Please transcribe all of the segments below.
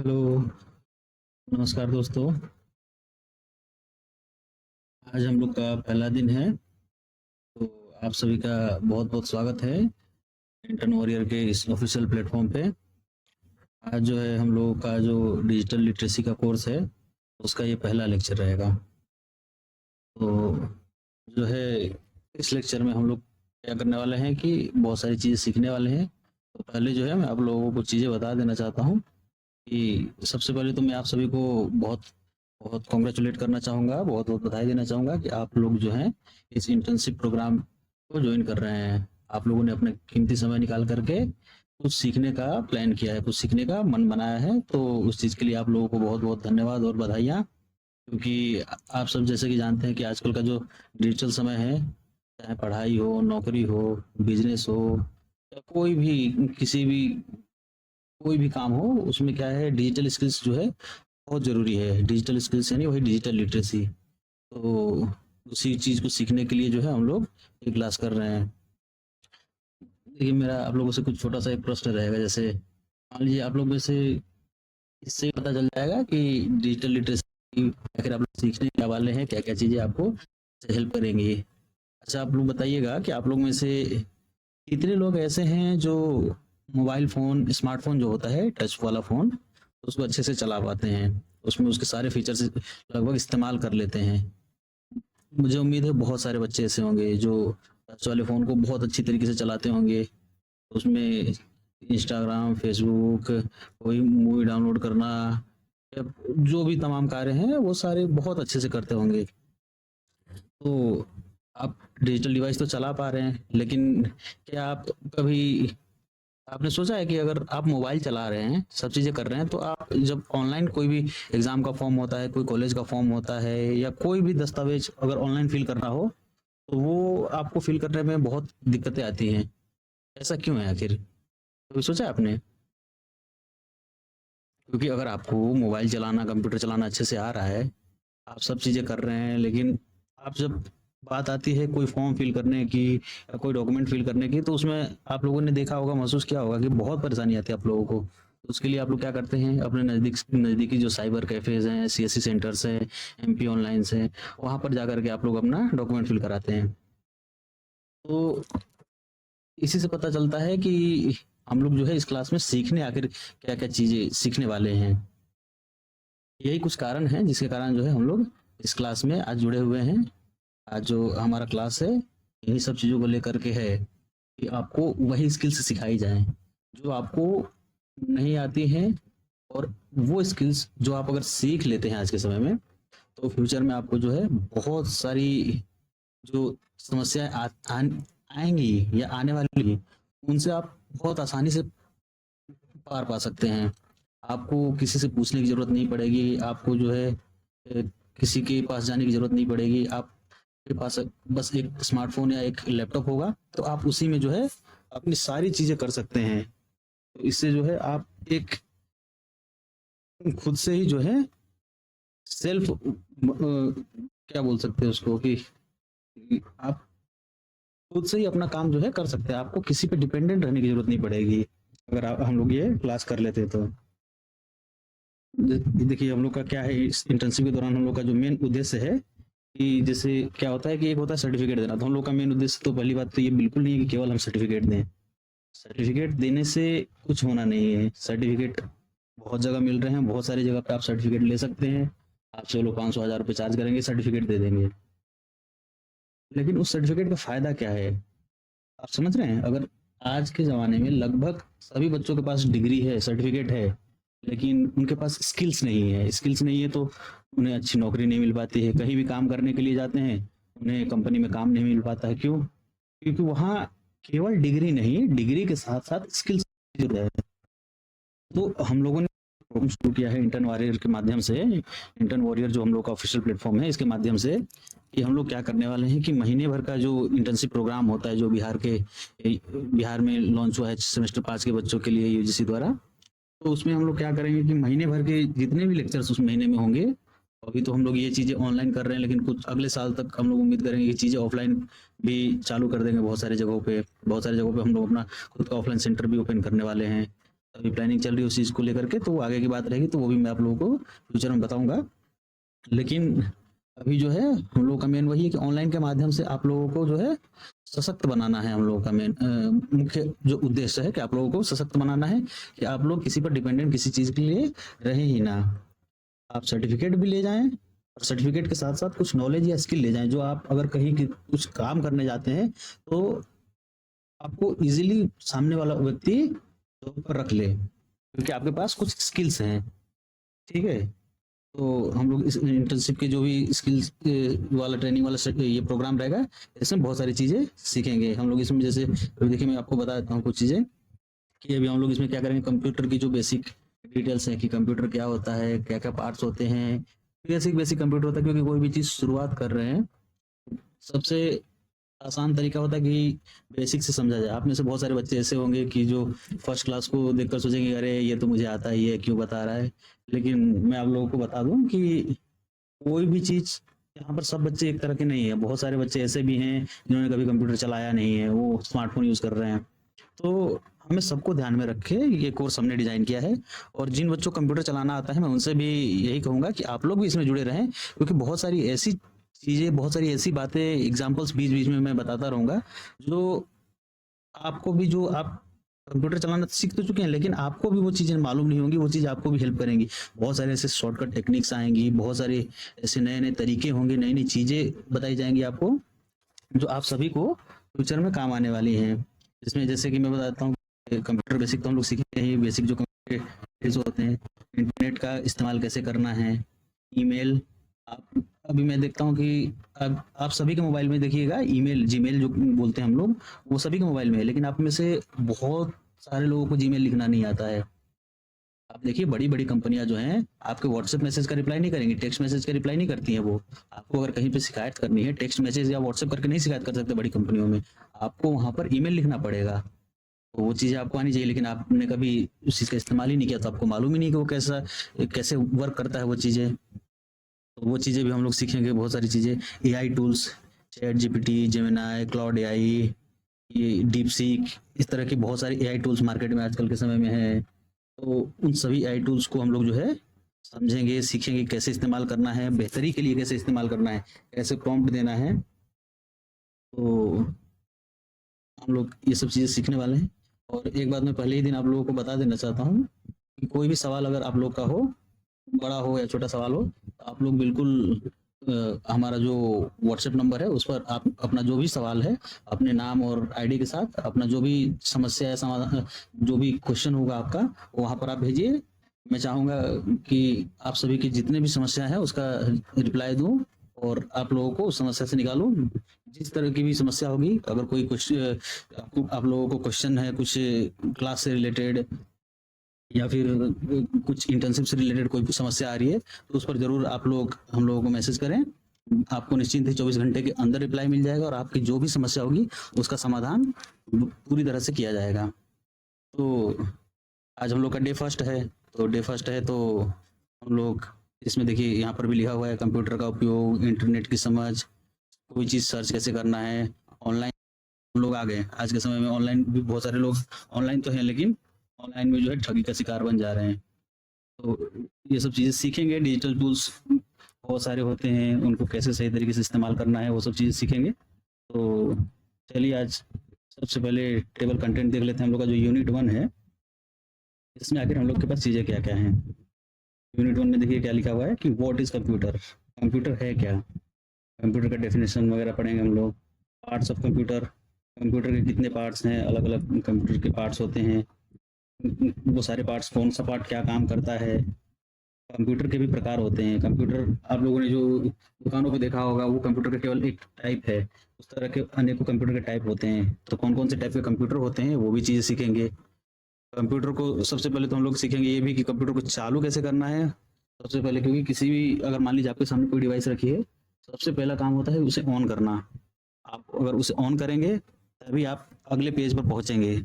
Hello, नमस्कार दोस्तों। आज हम लोग का पहला दिन है, तो आप सभी का बहुत-बहुत स्वागत है इंटर्न वॉरियर के इस ऑफिशियल प्लेटफॉर्म पे। आज जो है हम लोगों का जो डिजिटल लिटरेसी का कोर्स है, उसका ये पहला लेक्चर रहेगा। तो जो है इस लेक्चर में हम लोग क्या करने वाले हैं कि बहुत सारी चीज़ें सीखने वाले हैं। तो पहले जो है मैं आप लोगों को चीज़ें बता देना चाहता हूँ कि सबसे पहले तो मैं आप सभी को बहुत बहुत कॉन्ग्रेचुलेट करना चाहूँगा, बहुत-बहुत बधाई देना चाहूँगा कि आप लोग जो हैं इस इंटर्नशिप प्रोग्राम को जॉइन कर रहे हैं। आप लोगों ने अपना कीमती समय निकाल कर के कुछ सीखने का प्लान किया है, कुछ सीखने का मन बनाया है, तो उस चीज़ के लिए आप लोगों को बहुत-बहुत धन्यवाद और बधाइयाँ। क्योंकि आप सब जैसे कि जानते हैं कि आजकल का जो डिजिटल समय है, चाहे पढ़ाई हो, नौकरी हो, बिज़नेस हो या कोई भी काम हो, उसमें क्या है डिजिटल स्किल्स जो है बहुत ज़रूरी है। डिजिटल स्किल्स यानी वही डिजिटल लिटरेसी। तो उसी चीज़ को सीखने के लिए जो है हम लोग ये क्लास कर रहे हैं। देखिए मेरा आप लोगों से कुछ छोटा-सा एक प्रश्न रहेगा, जैसे मान लीजिए आप लोग में से इससे पता चल जाएगा कि डिजिटल लिटरेसी आखिर आप लोग सीखने क्या वाले हैं, क्या-क्या चीज़ें आपको हेल्प करेंगी। अच्छा आप लोग बताइएगा कि आप लोग में से कितने लोग ऐसे हैं जो मोबाइल फ़ोन, स्मार्टफ़ोन जो होता है टच वाला फ़ोन, उसको अच्छे से चला पाते हैं? उसमें उसके सारे फीचर्स लगभग इस्तेमाल कर लेते हैं। मुझे उम्मीद है बहुत सारे बच्चे ऐसे होंगे जो टच वाले फ़ोन को बहुत अच्छी तरीके से चलाते होंगे। उसमें इंस्टाग्राम, फ़ेसबुक, कोई मूवी डाउनलोड करना या जो भी तमाम कार्य हैं, वो सारे बहुत अच्छे से करते होंगे। तो आप डिजिटल डिवाइस तो चला पा रहे हैं, लेकिन क्या आप कभी आपने सोचा है कि अगर आप मोबाइल चला रहे हैं, सब चीज़ें कर रहे हैं, तो आप जब ऑनलाइन कोई भी एग्ज़ाम का फॉर्म होता है, कोई कॉलेज का फॉर्म होता है या कोई भी दस्तावेज़ अगर ऑनलाइन फ़िल करना हो, तो वो आपको फ़िल करने में बहुत दिक्कतें आती हैं। ऐसा क्यों है आखिर? कभी सोचा है आपने? क्योंकि अगर आपको मोबाइल चलाना, कंप्यूटर चलाना अच्छे से आ रहा है, आप सब चीज़ें कर रहे हैं, लेकिन आप जब बात आती है कोई फॉर्म फिल करने की या कोई डॉक्यूमेंट फिल करने की, तो उसमें आप लोगों ने देखा होगा, महसूस किया होगा कि बहुत परेशानी आती है आप लोगों को। तो उसके लिए आप लोग क्या करते हैं, अपने नज़दीकी जो साइबर कैफ़ेज़ हैं, सीएससी सेंटर्स हैं, एमपी ऑनलाइन्स हैं, वहाँ पर जाकर के आप लोग अपना डॉक्यूमेंट फिल कराते हैं। तो इसी से पता चलता है कि हम लोग जो है इस क्लास में सीखने आखिर क्या-क्या चीज़ें सीखने वाले हैं। यही कुछ कारण हैं जिसके कारण जो है हम लोग इस क्लास में आज जुड़े हुए हैं। आज जो हमारा क्लास है, यही सब चीज़ों को लेकर के है कि आपको वही स्किल्स सिखाई जाएँ, जो आपको नहीं आती हैं, और वो स्किल्स जो आप अगर सीख लेते हैं आज के समय में, तो फ्यूचर में आपको जो है बहुत सारी जो समस्याएँ आएँगी या आने वाली हैं, उनसे आप बहुत आसानी से पार पा सकते हैं। आपको किसी से पूछने की ज़रूरत नहीं पड़ेगी, आपको जो है किसी के पास जाने की ज़रूरत नहीं पड़ेगी। आपके पास बस एक स्मार्टफ़ोन या एक लैपटॉप होगा, तो आप उसी में जो है अपनी सारी चीज़ें कर सकते हैं। तो इससे जो है आप एक खुद से ही जो है सेल्फ क्या बोल सकते हैं उसको कि आप खुद से ही अपना काम जो है कर सकते हैं। आपको किसी पे डिपेंडेंट रहने की ज़रूरत नहीं पड़ेगी, अगर आप हम लोग ये क्लास कर लेते तो। देखिए हम लोग का क्या है, इस इंटर्नशिप के दौरान हम लोग का जो मेन उद्देश्य है कि जैसे क्या होता है कि एक होता है सर्टिफिकेट देना, तो हम लोग का मेन उद्देश्य तो पहली बात तो ये बिल्कुल नहीं है कि केवल हम सर्टिफिकेट दें। सर्टिफिकेट देने से कुछ होना नहीं है। सर्टिफिकेट बहुत जगह मिल रहे हैं, बहुत सारी जगह पे आप सर्टिफिकेट ले सकते हैं। आपसे वो लोग 500 हज़ार रुपये चार्ज करेंगे, सर्टिफिकेट दे देंगे। लेकिन उस सर्टिफिकेट का फ़ायदा क्या है? आप समझ रहे हैं? अगर आज के ज़माने में लगभग सभी बच्चों के पास डिग्री है, सर्टिफिकेट है, लेकिन उनके पास स्किल्स नहीं है। स्किल्स नहीं है तो उन्हें अच्छी नौकरी नहीं मिल पाती है। कहीं भी काम करने के लिए जाते हैं, उन्हें कंपनी में काम नहीं मिल पाता है। क्यों? क्योंकि वहाँ केवल डिग्री नहीं, डिग्री के साथ-साथ स्किल्स की ज़रूरत है। तो हम लोगों ने प्रोग्राम शुरू किया है इंटर्न वॉरियर के माध्यम से। इंटर्न वॉरियर जो हम लोग का ऑफिशियल प्लेटफ़ॉर्म है, इसके माध्यम से कि हम लोग क्या करने वाले हैं कि महीने भर का जो इंटर्नशिप प्रोग्राम होता है, जो बिहार में लॉन्च हुआ है सेमेस्टर 5 के बच्चों के लिए यूजीसी द्वारा। तो उसमें हम लोग क्या करेंगे कि महीने भर के जितने भी लेक्चर्स उस महीने में होंगे, अभी तो हम लोग ये चीज़ें ऑनलाइन कर रहे हैं, लेकिन कुछ अगले साल तक हम लोग उम्मीद करेंगे कि चीज़ें ऑफलाइन भी चालू कर देंगे बहुत सारी जगहों पे। बहुत सारी जगहों पे हम लोग अपना खुद का ऑफलाइन सेंटर भी ओपन करने वाले हैं। अभी प्लानिंग चल रही है उस चीज़ को लेकर के, तो वो आगे की बात रहेगी, तो वो भी मैं आप लोगों को फ्यूचर में बताऊँगा। लेकिन अभी जो है हम लोगों का मेन वही है कि ऑनलाइन के माध्यम से आप लोगों को जो है सशक्त बनाना है। हम लोगों का मेन मुख्य जो उद्देश्य है कि आप लोगों को सशक्त बनाना है, कि आप लोग किसी पर डिपेंडेंट किसी चीज़ के लिए रहें ही ना। आप सर्टिफिकेट भी ले जाएँ और सर्टिफिकेट के साथ-साथ कुछ नॉलेज या स्किल ले जाएँ, जो आप अगर कहीं की कुछ काम करने जाते हैं, तो आपको ईज़िली सामने वाला व्यक्ति जॉब पर रख ले, क्योंकि आपके पास कुछ स्किल्स हैं, ठीक है? तो हम लोग इस इंटर्नशिप के जो भी स्किल्स वाला ट्रेनिंग वाला ये प्रोग्राम रहेगा, इसमें बहुत सारी चीज़ें सीखेंगे हम लोग इसमें। जैसे अभी देखिए मैं आपको बता देता हूँ कुछ चीज़ें, कि अभी हम लोग इसमें क्या करेंगे, कंप्यूटर की जो बेसिक डिटेल्स हैं कि कंप्यूटर क्या होता है, क्या-क्या पार्ट्स होते हैं, बेसिक बेसिक कंप्यूटर होता है, क्योंकि कोई भी चीज़ शुरुआत कर रहे हैं, सबसे आसान तरीका होता है कि बेसिक से समझा जाए। आप में से बहुत सारे बच्चे ऐसे होंगे कि जो फर्स्ट क्लास को देखकर सोचेंगे, अरे ये तो मुझे आता ही है, क्यों बता रहा है। लेकिन मैं आप लोगों को बता दूं कि कोई भी चीज़ यहाँ पर सब बच्चे एक तरह के नहीं है। बहुत सारे बच्चे ऐसे भी हैं जिन्होंने कभी कंप्यूटर चलाया नहीं है, वो स्मार्टफोन यूज़ कर रहे हैं। तो हमें सबको ध्यान में रख के ये कोर्स हमने डिज़ाइन किया है। और जिन बच्चों को कंप्यूटर चलाना आता है, मैं उनसे भी यही कहूँगा कि आप लोग भी इसमें जुड़े रहें, क्योंकि बहुत सारी ऐसी चीज़ें, बहुत सारी ऐसी बातें, एग्जाम्पल्स बीच-बीच में मैं बताता रहूँगा, जो आपको भी, जो आप कंप्यूटर चलाना सीख तो चुके हैं, लेकिन आपको भी वो चीज़ें मालूम नहीं होंगी, वो चीज़ आपको भी हेल्प करेंगी। बहुत सारे ऐसे शॉर्टकट टेक्निक्स आएँगी, बहुत सारे ऐसे नए-नए तरीके होंगे, नई-नई चीज़ें बताई जाएँगी आपको, जो आप सभी को फ्यूचर में काम आने वाली हैं। इसमें जैसे कि मैं बताता हूँ, कंप्यूटर बेसिक तो हम लोग सीखेंगे ही, बेसिक जो कंप्यूटर होते हैं, इंटरनेट का इस्तेमाल कैसे करना है, ईमेल। आप अभी मैं देखता हूँ कि अब आप सभी के मोबाइल में देखिएगा ईमेल, जीमेल जो बोलते हैं हम लोग, वो सभी के मोबाइल में है, लेकिन आप में से बहुत सारे लोगों को जीमेल लिखना नहीं आता है। आप देखिए बड़ी-बड़ी कंपनियाँ जो हैं, आपके व्हाट्सएप मैसेज का रिप्लाई नहीं करेंगी, टेक्स्ट मैसेज का रिप्लाई नहीं करती हैं वो। आपको अगर कहीं पे शिकायत करनी है, टेक्स्ट मैसेज या व्हाट्सएप करके नहीं शिकायत कर सकते बड़ी कंपनियों में। आपको वहाँ पर ईमेल लिखना पड़ेगा। तो वो चीज़ें आपको आनी चाहिए, लेकिन आपने कभी उस चीज़ का इस्तेमाल ही नहीं किया, तो आपको मालूम ही नहीं कि वो कैसे वर्क करता है वो चीज़ें। तो वो चीज़ें भी हम लोग सीखेंगे, बहुत सारी चीज़ें। AI tools, chat GPT, Gemini, Claude AI, ये डीपसीक, इस तरह की बहुत सारी एआई टूल्स मार्केट में आजकल के समय में है। तो उन सभी एआई टूल्स को हम लोग जो है समझेंगे, सीखेंगे, कैसे इस्तेमाल करना है, बेहतरी के लिए कैसे इस्तेमाल करना है, कैसे प्रॉम्प्ट देना है। तो हम लोग ये सब चीज़ें सीखने वाले हैं। और एक बात मैं पहले ही दिन आप लोगों को बता देना चाहता हूँ कि कोई भी सवाल अगर आप लोग का हो, बड़ा हो या छोटा सवाल हो, तो आप लोग बिल्कुल हमारा जो व्हाट्सएप नंबर है उस पर आप अपना जो भी सवाल है, अपने नाम और आईडी के साथ अपना जो भी समस्या है, समाधान, जो भी क्वेश्चन होगा आपका, वहाँ पर आप भेजिए। मैं चाहूँगा कि आप सभी की जितने भी समस्या है उसका रिप्लाई दूँ और आप लोगों को उस समस्या से निकालूँ। जिस तरह की भी समस्या होगी, अगर कोई आपको, आप लोगों को क्वेश्चन है कुछ क्लास से रिलेटेड या फिर कुछ इंटर्नशिप से रिलेटेड कोई भी समस्या आ रही है, तो उस पर ज़रूर आप लोग हम लोगों को मैसेज करें। आपको निश्चिंत ही 24 घंटे के अंदर रिप्लाई मिल जाएगा और आपकी जो भी समस्या होगी उसका समाधान पूरी तरह से किया जाएगा। तो आज हम लोग का डे फर्स्ट है, तो हम लोग इसमें देखिए यहाँ पर भी लिखा हुआ है कंप्यूटर का उपयोग, इंटरनेट की समझ, कोई चीज़ सर्च कैसे करना है, ऑनलाइन हम लोग आ गए। आज के समय में ऑनलाइन भी बहुत सारे लोग ऑनलाइन तो हैं, लेकिन ऑनलाइन में जो है ठगी का शिकार बन जा रहे हैं। तो ये सब चीज़ें सीखेंगे। डिजिटल टूल्स बहुत सारे होते हैं, उनको कैसे सही तरीके से इस्तेमाल करना है, वो सब चीज़ें सीखेंगे। तो चलिए आज सबसे पहले टेबल कंटेंट देख लेते हैं हम लोग का जो यूनिट 1 है, इसमें आखिर हम लोग के पास चीज़ें क्या-क्या हैं। यूनिट 1 में देखिए क्या लिखा हुआ है कि व्हाट इज़ कंप्यूटर? कंप्यूटर है क्या? कंप्यूटर का डेफिनेशन वगैरह पढ़ेंगे हम लोग। पार्ट्स ऑफ कंप्यूटर, कंप्यूटर के कितने पार्ट्स हैं, अलग-अलग कंप्यूटर के पार्ट्स होते हैं। वो सारे पार्ट्स, कौन सा पार्ट क्या काम करता है। कंप्यूटर के भी प्रकार होते हैं। कंप्यूटर आप लोगों ने जो दुकानों पे देखा होगा, वो कंप्यूटर का केवल एक टाइप है। उस तरह के अनेकों कंप्यूटर के टाइप होते हैं। तो कौन-कौन से टाइप के कंप्यूटर होते हैं, वो भी चीज़ें सीखेंगे। कंप्यूटर को सबसे पहले तो हम लोग सीखेंगे ये भी कि कंप्यूटर को चालू कैसे करना है। सबसे पहले, क्योंकि किसी भी, अगर मान लीजिए आपके सामने कोई डिवाइस रखी है, सबसे पहला काम होता है उसे ऑन करना। आप अगर उसे ऑन करेंगे, तभी आप अगले पेज पर पहुँचेंगे।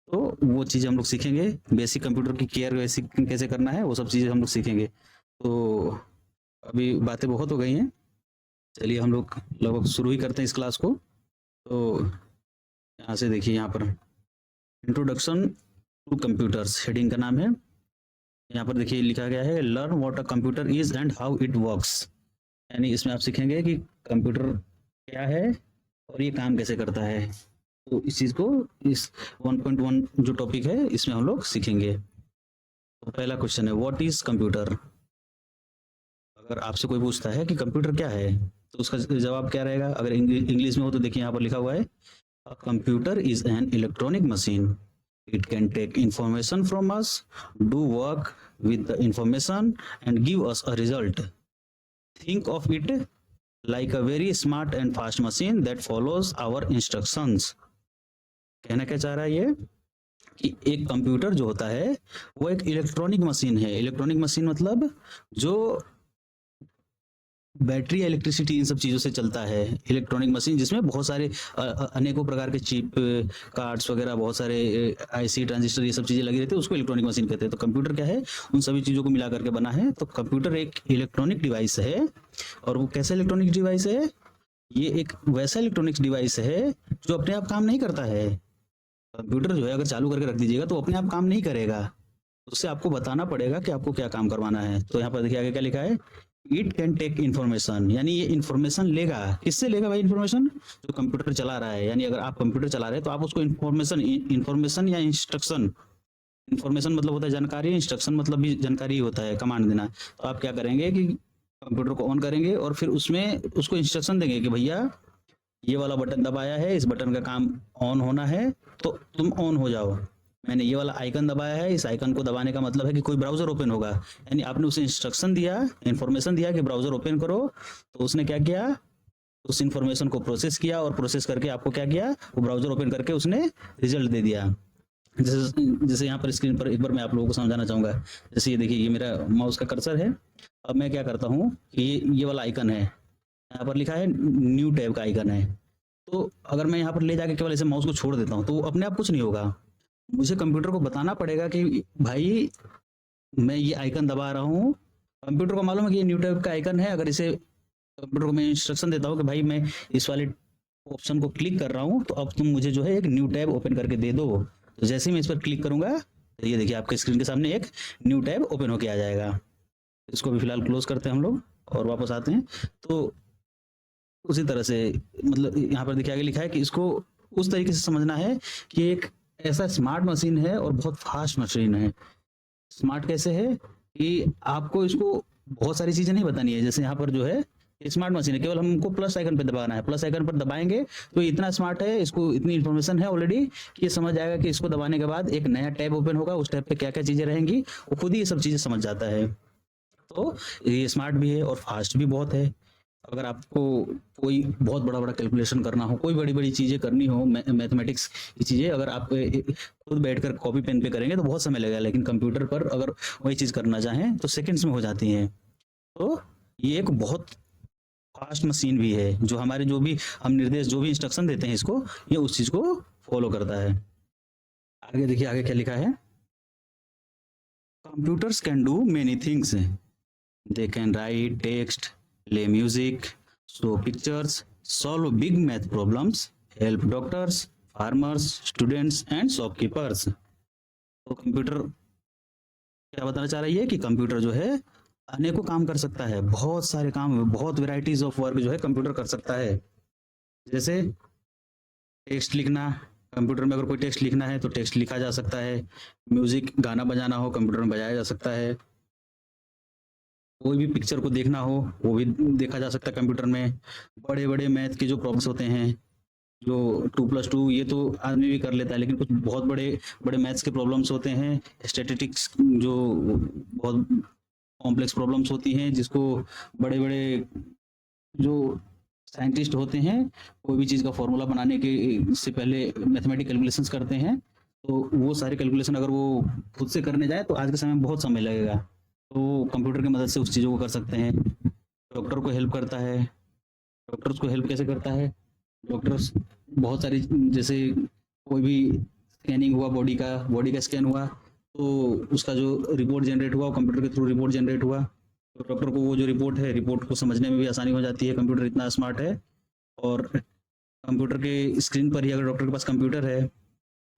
तो वो चीज़ें हम लोग सीखेंगे। बेसिक कंप्यूटर की केयर कैसे करना है, वो सब चीज़ें हम लोग सीखेंगे। तो अभी बातें बहुत हो गई हैं, चलिए हम लोग लगभग शुरू ही करते हैं इस क्लास को। तो यहाँ से देखिए, यहाँ पर इंट्रोडक्शन टू कंप्यूटर्स हेडिंग का नाम है। यहाँ पर देखिए लिखा गया है learn what a computer is and how it works, यानी इसमें आप सीखेंगे कि कंप्यूटर क्या है और ये काम कैसे करता है। तो इस चीज़ को इस 1.1 जो टॉपिक है इसमें हम लोग सीखेंगे। तो पहला क्वेश्चन है व्हाट इज कंप्यूटर। अगर आपसे कोई पूछता है कि कंप्यूटर क्या है तो उसका जवाब क्या रहेगा। अगर इंग्लिश में हो तो देखिए यहाँ पर लिखा हुआ है a computer is an electronic machine, it can take information from us, do work with the information and give us a result. Think of it like a very smart and fast machine that follows our instructions. कहना क्या चाह रहा है ये कि एक computer जो होता है वो एक इलेक्ट्रॉनिक मशीन है। इलेक्ट्रॉनिक मशीन मतलब जो बैटरी इलेक्ट्रिसिटी इन सब चीज़ों से चलता है। इलेक्ट्रॉनिक मशीन जिसमें बहुत सारे अनेकों प्रकार के चिप कार्ड्स वगैरह बहुत सारे आईसी ट्रांजिस्टर ये सब चीज़ें लगी रहती है, उसको इलेक्ट्रॉनिक मशीन कहते हैं। तो कंप्यूटर क्या है, उन सभी चीज़ों को मिला करके बना है। तो कंप्यूटर एक इलेक्ट्रॉनिक डिवाइस है। और वो कैसा इलेक्ट्रॉनिक डिवाइस है, ये एक वैसा इलेक्ट्रॉनिक्स डिवाइस है जो अपने आप काम नहीं करता है। कंप्यूटर जो है अगर चालू करके रख दीजिएगा तो अपने आप काम नहीं करेगा, उससे आपको बताना पड़ेगा कि आपको क्या काम करवाना है। तो यहाँ पर देखिए आगे क्या लिखा है, इट कैन टेक इन्फॉर्मेशन, यानी ये इन्फॉर्मेशन लेगा। किससे लेगा भाई इन्फॉर्मेशन, जो कंप्यूटर चला रहा है। यानी अगर आप कंप्यूटर चला रहे हैं तो आप उसको इन्फॉर्मेशन या इंस्ट्रक्शन, इन्फॉर्मेशन मतलब होता है जानकारी, इंस्ट्रक्शन मतलब भी जानकारी ही होता है, कमांड देना। तो आप क्या करेंगे कि कंप्यूटर को ऑन करेंगे और फिर उसमें उसको इंस्ट्रक्शन देंगे कि भैया ये वाला बटन दबाया है, इस बटन का काम ऑन होना है तो तुम ऑन हो जाओ। मैंने ये वाला आइकन दबाया है, इस आइकन को दबाने का मतलब है कि कोई ब्राउजर ओपन होगा। यानी आपने उसे इंस्ट्रक्शन दिया, इन्फॉर्मेशन दिया कि ब्राउजर ओपन करो, तो उसने क्या किया, उस इन्फॉर्मेशन को प्रोसेस किया और प्रोसेस करके आपको क्या किया, वो ब्राउजर ओपन करके उसने रिजल्ट दे दिया। जैसे यहाँ पर स्क्रीन पर एक बार मैं आप लोगों को समझाना चाहूँगा। जैसे ये देखिए ये मेरा माउस का कर्सर है। अब मैं क्या करता हूँ कि ये वाला आइकन है, यहाँ पर लिखा है न्यू टैब का आइकन है। तो अगर मैं यहाँ पर ले जाके केवल ऐसे माउस को छोड़ देता हूँ तो अपने आप कुछ नहीं होगा। मुझे कंप्यूटर को बताना पड़ेगा कि भाई मैं ये आइकन दबा रहा हूँ। कंप्यूटर को मालूम है कि ये न्यू टैब का आइकन है। अगर इसे कंप्यूटर को मैं इंस्ट्रक्शन देता हूँ कि भाई मैं इस वाले ऑप्शन को क्लिक कर रहा हूँ तो अब तुम मुझे जो है एक न्यू टैब ओपन करके दे दो। तो जैसे ही मैं इस पर क्लिक करूंगा तो ये देखिए आपके स्क्रीन के सामने एक न्यू टैब ओपन होके आ जाएगा। इसको भी फिलहाल क्लोज करते हैं हम लोग और वापस आते हैं। तो उसी तरह से मतलब यहाँ पर देखिए आगे लिखा है कि इसको उस तरीके से समझना है कि एक ऐसा स्मार्ट मशीन है और बहुत फास्ट मशीन है। स्मार्ट कैसे है कि आपको इसको बहुत सारी चीजें नहीं बतानी है। जैसे यहाँ पर जो है स्मार्ट मशीन है, केवल हमको प्लस आइकन पे दबाना है। प्लस आइकन पर दबाएंगे तो इतना स्मार्ट है, इसको इतनी इन्फॉर्मेशन है ऑलरेडी कि ये समझ जाएगा कि इसको दबाने के बाद एक नया टैब ओपन होगा, उस टैब पे क्या क्या चीजें रहेंगी, वो खुद ही ये सब चीजें समझ जाता है। तो ये स्मार्ट भी है और फास्ट भी बहुत है। अगर आपको कोई बहुत बड़ा बड़ा कैलकुलेशन करना हो, कोई बड़ी बड़ी चीज़ें करनी हो, मैथमेटिक्स की चीज़ें अगर आप खुद बैठकर कॉपी पेन पे करेंगे तो बहुत समय लगेगा, लेकिन कंप्यूटर पर अगर वही चीज़ करना चाहें तो सेकंड्स में हो जाती हैं। तो ये एक बहुत फास्ट मशीन भी है जो हमारे जो भी हम निर्देश जो भी इंस्ट्रक्शन देते हैं इसको, ये उस चीज़ को फॉलो करता है। आगे देखिए आगे क्या लिखा है, computers can do many things, they can write text, play music, show pictures, solve big math problems, help doctors, farmers, students and shopkeepers। तो कंप्यूटर क्या बताना चाह रही है कि कंप्यूटर जो है अनेकों काम कर सकता है, बहुत सारे काम, बहुत वेराइटीज ऑफ वर्क जो है कंप्यूटर कर सकता है। जैसे टेक्स्ट लिखना, कंप्यूटर में अगर कोई टेक्स्ट लिखना है तो टेक्स्ट लिखा जा सकता है। म्यूजिक गाना बजाना हो कंप्यूटर में बजाया जा सकता है। कोई भी पिक्चर को देखना हो वो भी देखा जा सकता है कंप्यूटर में। बड़े बड़े मैथ के जो प्रॉब्लम्स होते हैं, जो 2+2 ये तो आदमी भी कर लेता है, लेकिन कुछ बहुत बड़े बड़े मैथ्स के प्रॉब्लम्स होते हैं, स्टैटिस्टिक्स जो बहुत कॉम्प्लेक्स प्रॉब्लम्स होती हैं, जिसको बड़े बड़े जो साइंटिस्ट होते हैं कोई भी चीज़ का फॉर्मूला बनाने के से पहले मैथमेटिक कैलकुलेशंस करते हैं। तो वो सारे कैलकुलेशन अगर वो खुद से करने जाए तो आज के समय में बहुत समय लगेगा, तो कंप्यूटर की मदद से उस चीज़ों को कर सकते हैं। डॉक्टर को हेल्प करता है। डॉक्टर्स को हेल्प कैसे करता है, डॉक्टर्स बहुत सारी, जैसे कोई भी स्कैनिंग हुआ बॉडी का स्कैन हुआ तो उसका जो रिपोर्ट जनरेट हुआ वो कंप्यूटर के थ्रू रिपोर्ट जनरेट हुआ। तो डॉक्टर को वो जो रिपोर्ट है, रिपोर्ट को समझने में भी आसानी हो जाती है। कंप्यूटर इतना स्मार्ट है। और कंप्यूटर के स्क्रीन पर ही अगर डॉक्टर के पास कंप्यूटर है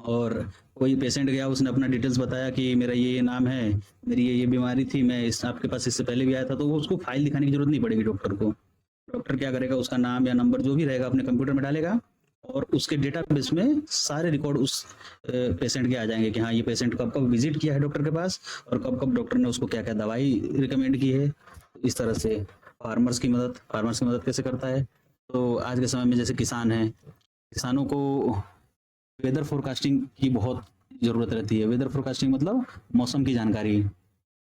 और कोई पेशेंट गया, उसने अपना डिटेल्स बताया कि मेरा ये नाम है, मेरी ये बीमारी थी, मैं इस आपके पास इससे पहले भी आया था, तो वो उसको फाइल दिखाने की जरूरत नहीं पड़ेगी डॉक्टर को। डॉक्टर क्या करेगा, उसका नाम या नंबर जो भी रहेगा अपने कंप्यूटर में डालेगा, और उसके डेटाबेस में सारे रिकॉर्ड उस पेशेंट के आ जाएंगे कि हाँ, ये पेशेंट कब कब विजिट किया है डॉक्टर के पास, और कब कब डॉक्टर ने उसको क्या क्या दवाई रिकमेंड की है। इस तरह से फार्मर्स की मदद कैसे करता है, तो आज के समय में जैसे किसान हैं, किसानों को वेदर फोरकास्टिंग की बहुत ज़रूरत रहती है। वेदर फोरकास्टिंग मतलब मौसम की जानकारी।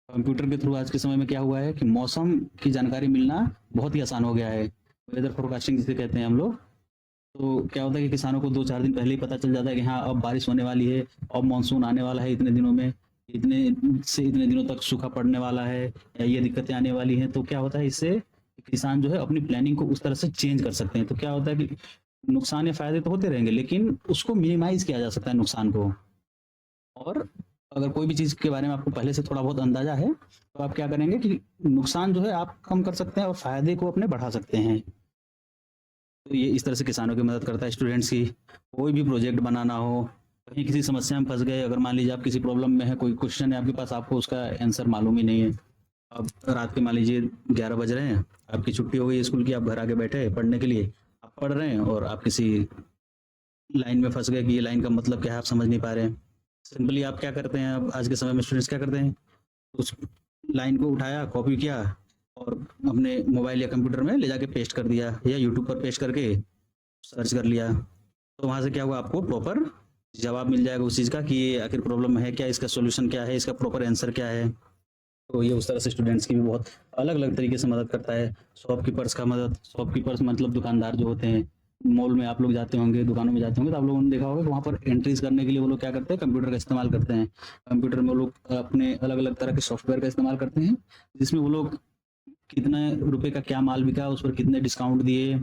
कंप्यूटर के थ्रू आज के समय में क्या हुआ है कि मौसम की जानकारी मिलना बहुत ही आसान हो गया है। वेदर फोरकास्टिंग जिसे कहते हैं हम लोग। तो क्या होता है कि किसानों को 2-4 दिन पहले ही पता चल जाता है कि हाँ, अब बारिश होने वाली है, अब मानसून आने वाला है इतने दिनों में, इतने से इतने दिनों तक सूखा पड़ने वाला है, या ये दिक्कतें आने वाली हैं। तो क्या होता है, इससे किसान जो है अपनी प्लानिंग को उस तरह से चेंज कर सकते हैं। तो क्या होता है कि नुकसान या फायदे तो होते रहेंगे, लेकिन उसको मिनिमाइज किया जा सकता है नुकसान को। और अगर कोई भी चीज़ के बारे में आपको पहले से थोड़ा बहुत अंदाजा है, तो आप क्या करेंगे कि नुकसान जो है आप कम कर सकते हैं और फायदे को अपने बढ़ा सकते हैं। तो ये इस तरह से किसानों की मदद करता है। स्टूडेंट्स की कोई भी प्रोजेक्ट बनाना हो, कहीं किसी समस्या में फंस गए, अगर मान लीजिए आप किसी प्रॉब्लम में है, कोई क्वेश्चन है आपके पास, आपको उसका आंसर मालूम ही नहीं है, अब रात के मान लीजिए 11 बज रहे हैं, आपकी छुट्टी हो गई स्कूल की, आप घर आके बैठे हैं पढ़ने के लिए, आप पढ़ रहे हैं और आप किसी लाइन में फंस गए कि ये लाइन का मतलब क्या है, आप समझ नहीं पा रहे हैं। सिंपली आप क्या करते हैं, अब आज के समय में स्टूडेंट्स क्या करते हैं, उस लाइन को उठाया, कॉपी किया और अपने मोबाइल या कंप्यूटर में ले जाके पेस्ट कर दिया, या यूट्यूब पर पेस्ट करके सर्च कर लिया। तो वहाँ से क्या हुआ, आपको प्रॉपर जवाब मिल जाएगा उस चीज़ का कि ये आखिर प्रॉब्लम है क्या, इसका सॉल्यूशन क्या है, इसका प्रॉपर आंसर क्या है। तो ये उस तरह से स्टूडेंट्स की भी बहुत अलग अलग तरीके से मदद करता है। शॉपकीपर्स मतलब दुकानदार जो होते हैं, मॉल में आप लोग जाते होंगे, दुकानों में जाते होंगे, तो आप लोगों ने देखा होगा कि वहाँ पर एंट्रीज करने के लिए वो लोग क्या करते हैं, कंप्यूटर का इस्तेमाल करते हैं। कंप्यूटर में वो लोग अपने अलग अलग तरह के सॉफ्टवेयर का इस्तेमाल करते हैं, जिसमें वो लोग कितने रुपए का क्या माल बिका, उस पर कितने डिस्काउंट दिए,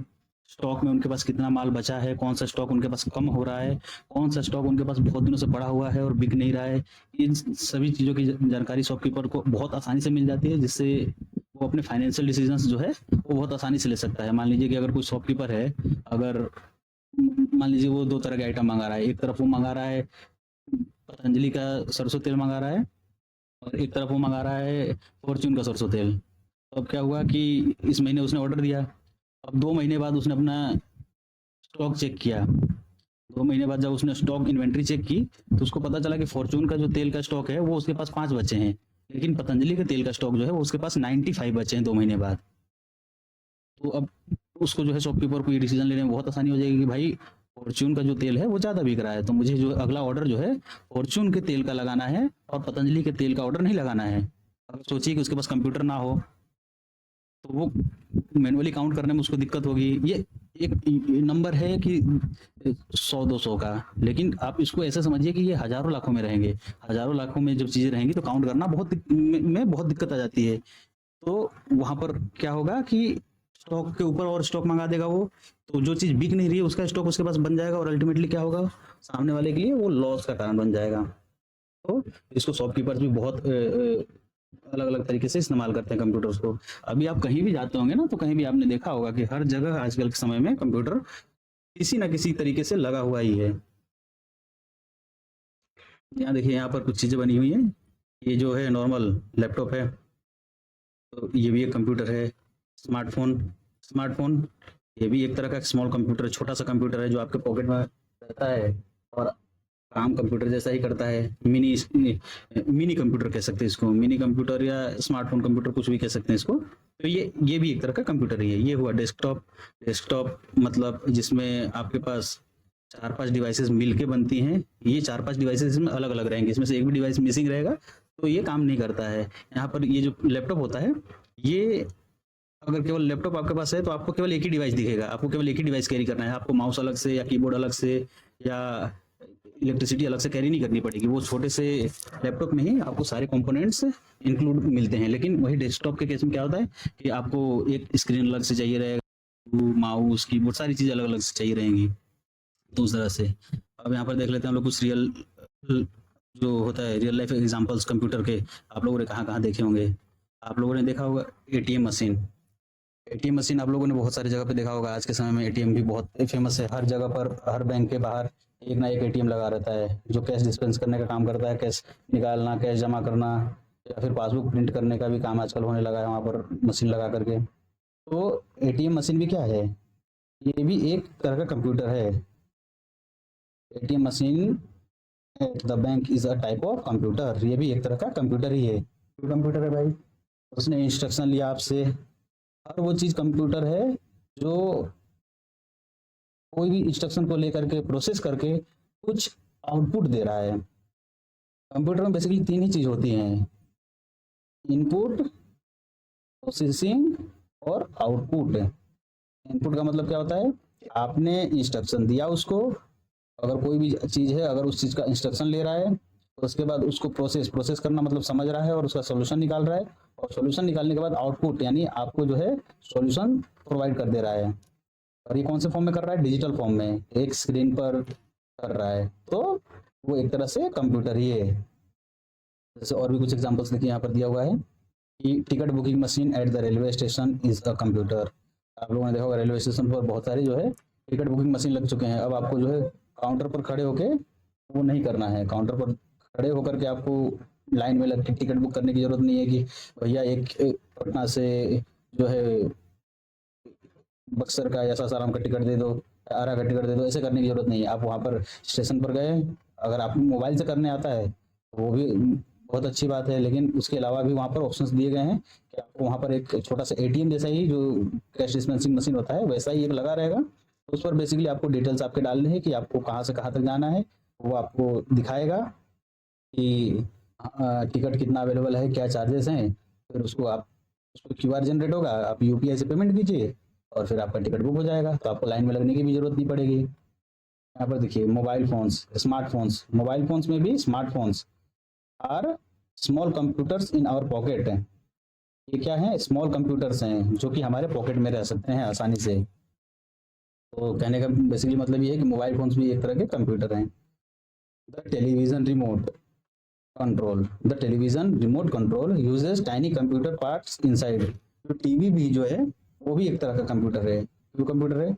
स्टॉक में उनके पास कितना माल बचा है, कौन सा स्टॉक उनके पास कम हो रहा है, कौन सा स्टॉक उनके पास बहुत दिनों से पड़ा हुआ है और बिक नहीं रहा है। इन सभी चीज़ों की जानकारी शॉपकीपर को बहुत आसानी से मिल जाती है, जिससे वो अपने फाइनेंशियल डिसीजंस जो है वो बहुत आसानी से ले सकता है। मान लीजिए कि अगर कोई शॉपकीपर है, अगर मान लीजिए वो 2 तरह के आइटम मंगा रहा है, एक तरफ वो मंगा रहा है पतंजलि का सरसों तेल मंगा रहा है, और एक तरफ वो मंगा रहा है फॉर्च्यून का सरसों तेल। तो अब क्या हुआ कि इस महीने उसने ऑर्डर दिया, अब 2 महीने बाद उसने अपना स्टॉक चेक किया। 2 महीने बाद जब उसने स्टॉक इन्वेंट्री चेक की, तो उसको पता चला कि फॉर्च्यून का जो तेल का स्टॉक है वो उसके पास 5 बचे हैं, लेकिन पतंजलि के तेल का स्टॉक जो है वो उसके पास 95 बचे हैं 2 महीने बाद। तो अब उसको जो है शॉपकीपर को ये डिसीजन लेने में बहुत आसानी हो जाएगी कि भाई फॉर्च्यून का जो तेल है वो ज़्यादा बिक रहा है, तो मुझे जो अगला ऑर्डर जो है फॉर्च्यून के तेल का लगाना है और पतंजलि के तेल का ऑर्डर नहीं लगाना है। अगर सोचिए कि उसके पास कंप्यूटर ना हो, तो वो मैनुअली काउंट करने में उसको दिक्कत होगी। ये एक नंबर है कि 100-200 का, लेकिन आप इसको ऐसे समझिए कि ये हज़ारों लाखों में रहेंगे। हज़ारों लाखों में जब चीज़ें रहेंगी तो काउंट करना बहुत दिक्कत आ जाती है। तो वहाँ पर क्या होगा कि स्टॉक के ऊपर और स्टॉक मंगा देगा वो, तो जो चीज़ बिक नहीं रही है उसका स्टॉक उसके पास बन जाएगा, और अल्टीमेटली क्या होगा, सामने वाले के लिए वो लॉस का कारण बन जाएगा। तो इसको शॉपकीपर्स भी बहुत अलग अलग तरीके से इस्तेमाल करते हैं कंप्यूटर्स को। अभी आप कहीं भी जाते होंगे ना, तो कहीं भी आपने देखा होगा कि हर जगह आजकल के समय में कंप्यूटर किसी ना किसी तरीके से लगा हुआ ही है। यहाँ देखिए, यहाँ पर कुछ चीज़ें बनी हुई हैं। ये जो है नॉर्मल लैपटॉप है, तो ये भी एक कंप्यूटर है। स्मार्टफोन ये भी एक तरह का स्मॉल कंप्यूटर, छोटा सा कंप्यूटर है जो आपके पॉकेट में रहता है और काम कंप्यूटर जैसा ही करता है। मिनी कंप्यूटर कह सकते हैं इसको, मिनी कंप्यूटर या स्मार्टफोन कंप्यूटर कुछ भी कह सकते हैं इसको। तो ये भी एक तरह का कंप्यूटर ही है। ये हुआ डेस्कटॉप। डेस्कटॉप मतलब जिसमें आपके पास 4-5 डिवाइसेस मिलके बनती हैं। ये 4-5 डिवाइसेस इसमें अलग अलग रहेंगे, इसमें से एक भी डिवाइस मिसिंग रहेगा तो ये काम नहीं करता है। यहाँ पर ये जो लैपटॉप होता है, ये अगर केवल लैपटॉप आपके पास है तो आपको केवल एक ही डिवाइस दिखेगा, आपको केवल एक ही डिवाइस कैरी करना है। आपको माउस अलग से या कीबोर्ड अलग से या इलेक्ट्रिसिटी अलग से कैरी नहीं करनी पड़ेगी। वो छोटे से लैपटॉप में ही आपको सारे कंपोनेंट्स इंक्लूड मिलते हैं। लेकिन वही डेस्कटॉप के केस में क्या होता है कि आपको एक स्क्रीन अलग से चाहिए रहेगा, माउस कीबोर्ड सारी चीज़ें अलग अलग से चाहिए रहेंगी। तो उस तरह से अब यहाँ पर देख लेते हैं हम लोग कुछ रियल जो होता है, रियल लाइफ एग्जांपल्स कंप्यूटर के। आप लोगों ने कहाँ कहाँ देखे होंगे। आप लोगों ने देखा होगा एटीएम मशीन। एटीएम मशीन आप लोगों ने बहुत सारी जगह पे देखा होगा। आज के समय में एटीएम भी बहुत फेमस है। हर जगह पर, हर बैंक के बाहर एक ना एक एटीएम लगा रहता है, जो कैश डिस्पेंस करने का काम करता है। कैश निकालना, कैश जमा करना, या फिर पासबुक प्रिंट करने का भी काम आजकल होने लगा है वहाँ पर मशीन लगा करके। तो एटीएम मशीन भी क्या है, ये भी एक तरह का कंप्यूटर है। ATM machine at the bank is a type of computer, ये भी एक तरह का कंप्यूटर ही है। कंप्यूटर है भाई, उसने इंस्ट्रक्शन लिया आपसे। हर वो चीज़ कंप्यूटर है जो कोई भी इंस्ट्रक्शन को लेकर के प्रोसेस करके कुछ आउटपुट दे रहा है। कंप्यूटर में बेसिकली तीन ही चीज़ होती हैं, इनपुट, प्रोसेसिंग और आउटपुट। इनपुट का मतलब क्या होता है, आपने इंस्ट्रक्शन दिया उसको, अगर कोई भी चीज़ है, अगर उस चीज़ का इंस्ट्रक्शन ले रहा है तो उसके बाद उसको प्रोसेस करना मतलब समझ रहा है और उसका सोल्यूशन निकाल रहा है, और सोल्यूशन निकालने के बाद आउटपुट यानी आपको जो है सोल्यूशन प्रोवाइड कर दे रहा है। और ये कौन से फॉर्म में कर रहा है, डिजिटल फॉर्म में, एक स्क्रीन पर कर रहा है। तो वो एक तरह से कंप्यूटर ही है। जैसे और भी कुछ एग्जांपल्स देखिए यहाँ पर दिया हुआ है कि ticket booking machine at the railway station is a computer. आप लोगों ने देखा होगा रेलवे स्टेशन पर बहुत सारे जो है टिकट बुकिंग मशीन लग चुके हैं। अब आपको जो है काउंटर पर खड़े होके वो नहीं करना है, काउंटर पर खड़े होकर के आपको लाइन में लग के टिकट बुक करने की जरूरत नहीं है कि भैया एक पटना से जो है बक्सर का या सासाराम का टिकट दे दो, आरा का टिकट दे दो। ऐसे करने की जरूरत नहीं है। आप वहाँ पर स्टेशन पर गए, अगर आप मोबाइल से करने आता है तो वो भी बहुत अच्छी बात है, लेकिन उसके अलावा भी वहाँ पर ऑप्शंस दिए गए हैं कि आपको वहाँ पर एक छोटा सा एटीएम जैसा ही जो कैश डिस्पेंसिंग मशीन होता है वैसा ही एक लगा रहेगा। उस पर बेसिकली आपको डिटेल्स आपके डालने हैं कि आपको कहाँ से कहाँ तक जाना है, वो आपको दिखाएगा कि टिकट कितना अवेलेबल है, क्या चार्जेस हैं। फिर उसको आप उसको क्यूआर जनरेट होगा, आप यूपीआई से पेमेंट कीजिए और फिर आपका टिकट बुक हो जाएगा। तो आपको लाइन में लगने की भी जरूरत नहीं पड़ेगी। यहाँ पर देखिए mobile phones, smartphones. Mobile phones में भी smartphones are small computers in our pocket. ये क्या है, स्मॉल कंप्यूटर्स हैं जो कि हमारे पॉकेट में रह सकते हैं आसानी से। तो कहने का बेसिकली मतलब ये है कि मोबाइल फोन्स भी एक तरह के कंप्यूटर हैं। The television remote control, the television remote control uses tiny computer parts inside. जो टीवी भी जो है वो भी एक तरह का कंप्यूटर है। क्यों कंप्यूटर है,